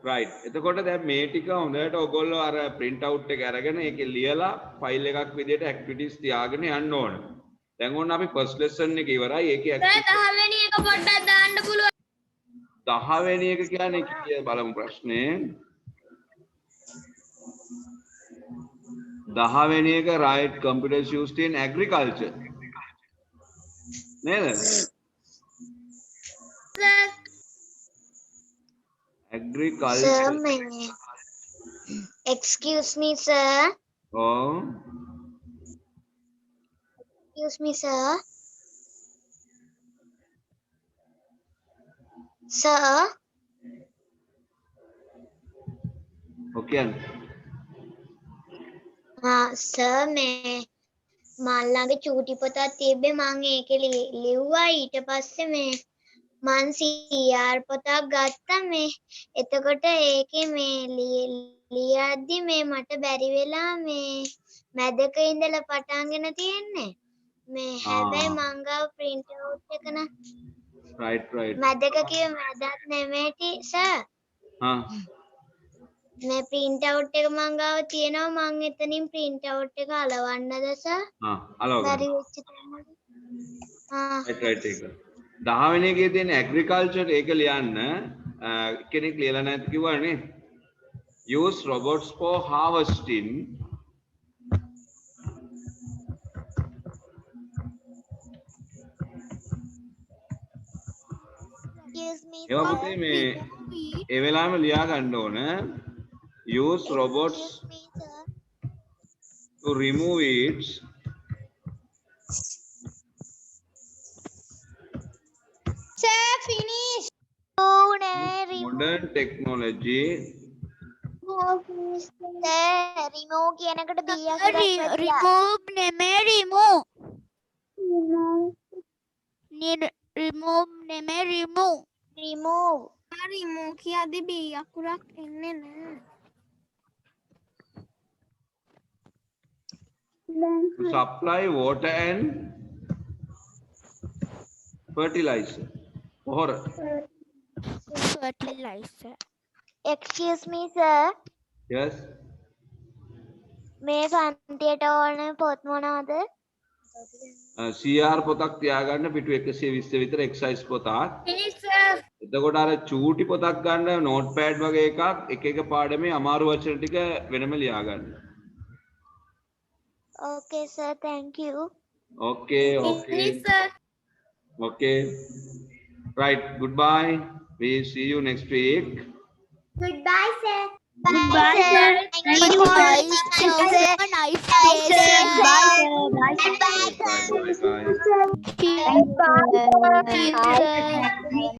Right. එතකොට දැන් මේ ටික හොඳට ඔයගොල්ලෝ අර print out එක අරගෙන ඒකේ ලියලා ෆයිල් එකක් විදිහට activities තියාගෙන යන්න ඕන. දැන් ඕන අපි first lesson එක ඉවරයි. ඒකේ activity 10 වෙනි එක පොඩ්ඩක් දාන්න පුළුවන්. 10 වෙනි එක කියන්නේ කීය බලමු ප්‍රශ්නේ. 10 වෙනි එක write computers used in agriculture. නේද? Agriculture. excuse me, sir. Oh. Excuse me, sir. Sir, Okay. Sir මේ මල් ළඟ චූටි පොතක් තිබ්බේ මං ඒකේ ලිව්වා ඊට පස්සේ මේ මං CR පොතක් ගත්තා මේ එතකොට ඒකේ මේ ලියද්දි මේ මට බැරි වෙලා මේ මැදක ඉඳලා පටන්ගෙන තියෙන්නේ මේ හැබැයි මං ගාව print out එක නම් Right. මැදක කිව්වේ මැදක් නෙමෙයි සර් මේ print out එක මං ගාව තියෙනවා මං එතනින් print out එක අලවන්නද සර් අලව බැරි ගන්න. වෙච්ච තැනදී right ඒක. 10 වෙනි එකේ තියෙන agriculture ඒක ලියන්න කෙනෙක් ලියලා නැති කිව්වනේ. Use robots for harvesting. excuse me ඒවා පුතේ මේ ඒ වෙලාවෙම ලියා ගන්න ඕන. Use robots excuse me sir to remove weeds. sir finish Modern technology remove කියන එකට B එක remove නෙමෙයි remove. remove නෙමෙයි remove. remove remove කියද්දි B අකුරක් එන්නේ නැහැ to supply water and fertilizer. Or fertilizer. excuse me sir yes, මේ පන්තියට ඕන පොත් මොනවද CR පොතක් තියාගන්න පිටු 120 විතර එක්සයිස් පොතක්. finish sir එතකොට අර චූටි පොතක් ගන්න නෝට් පෑඩ් වගේ එකක් එක පාඩමේ අමාරු වචන ටික වෙනම ලියා ගන්න. okay sir thank you Okay. finish sir Okay. Right. Goodbye. We see you next week. goodbye sir Goodbye, sir. thank you for listening Have sir a nice day, sir. bye Bye. Bye. Bye. Thank you, sir.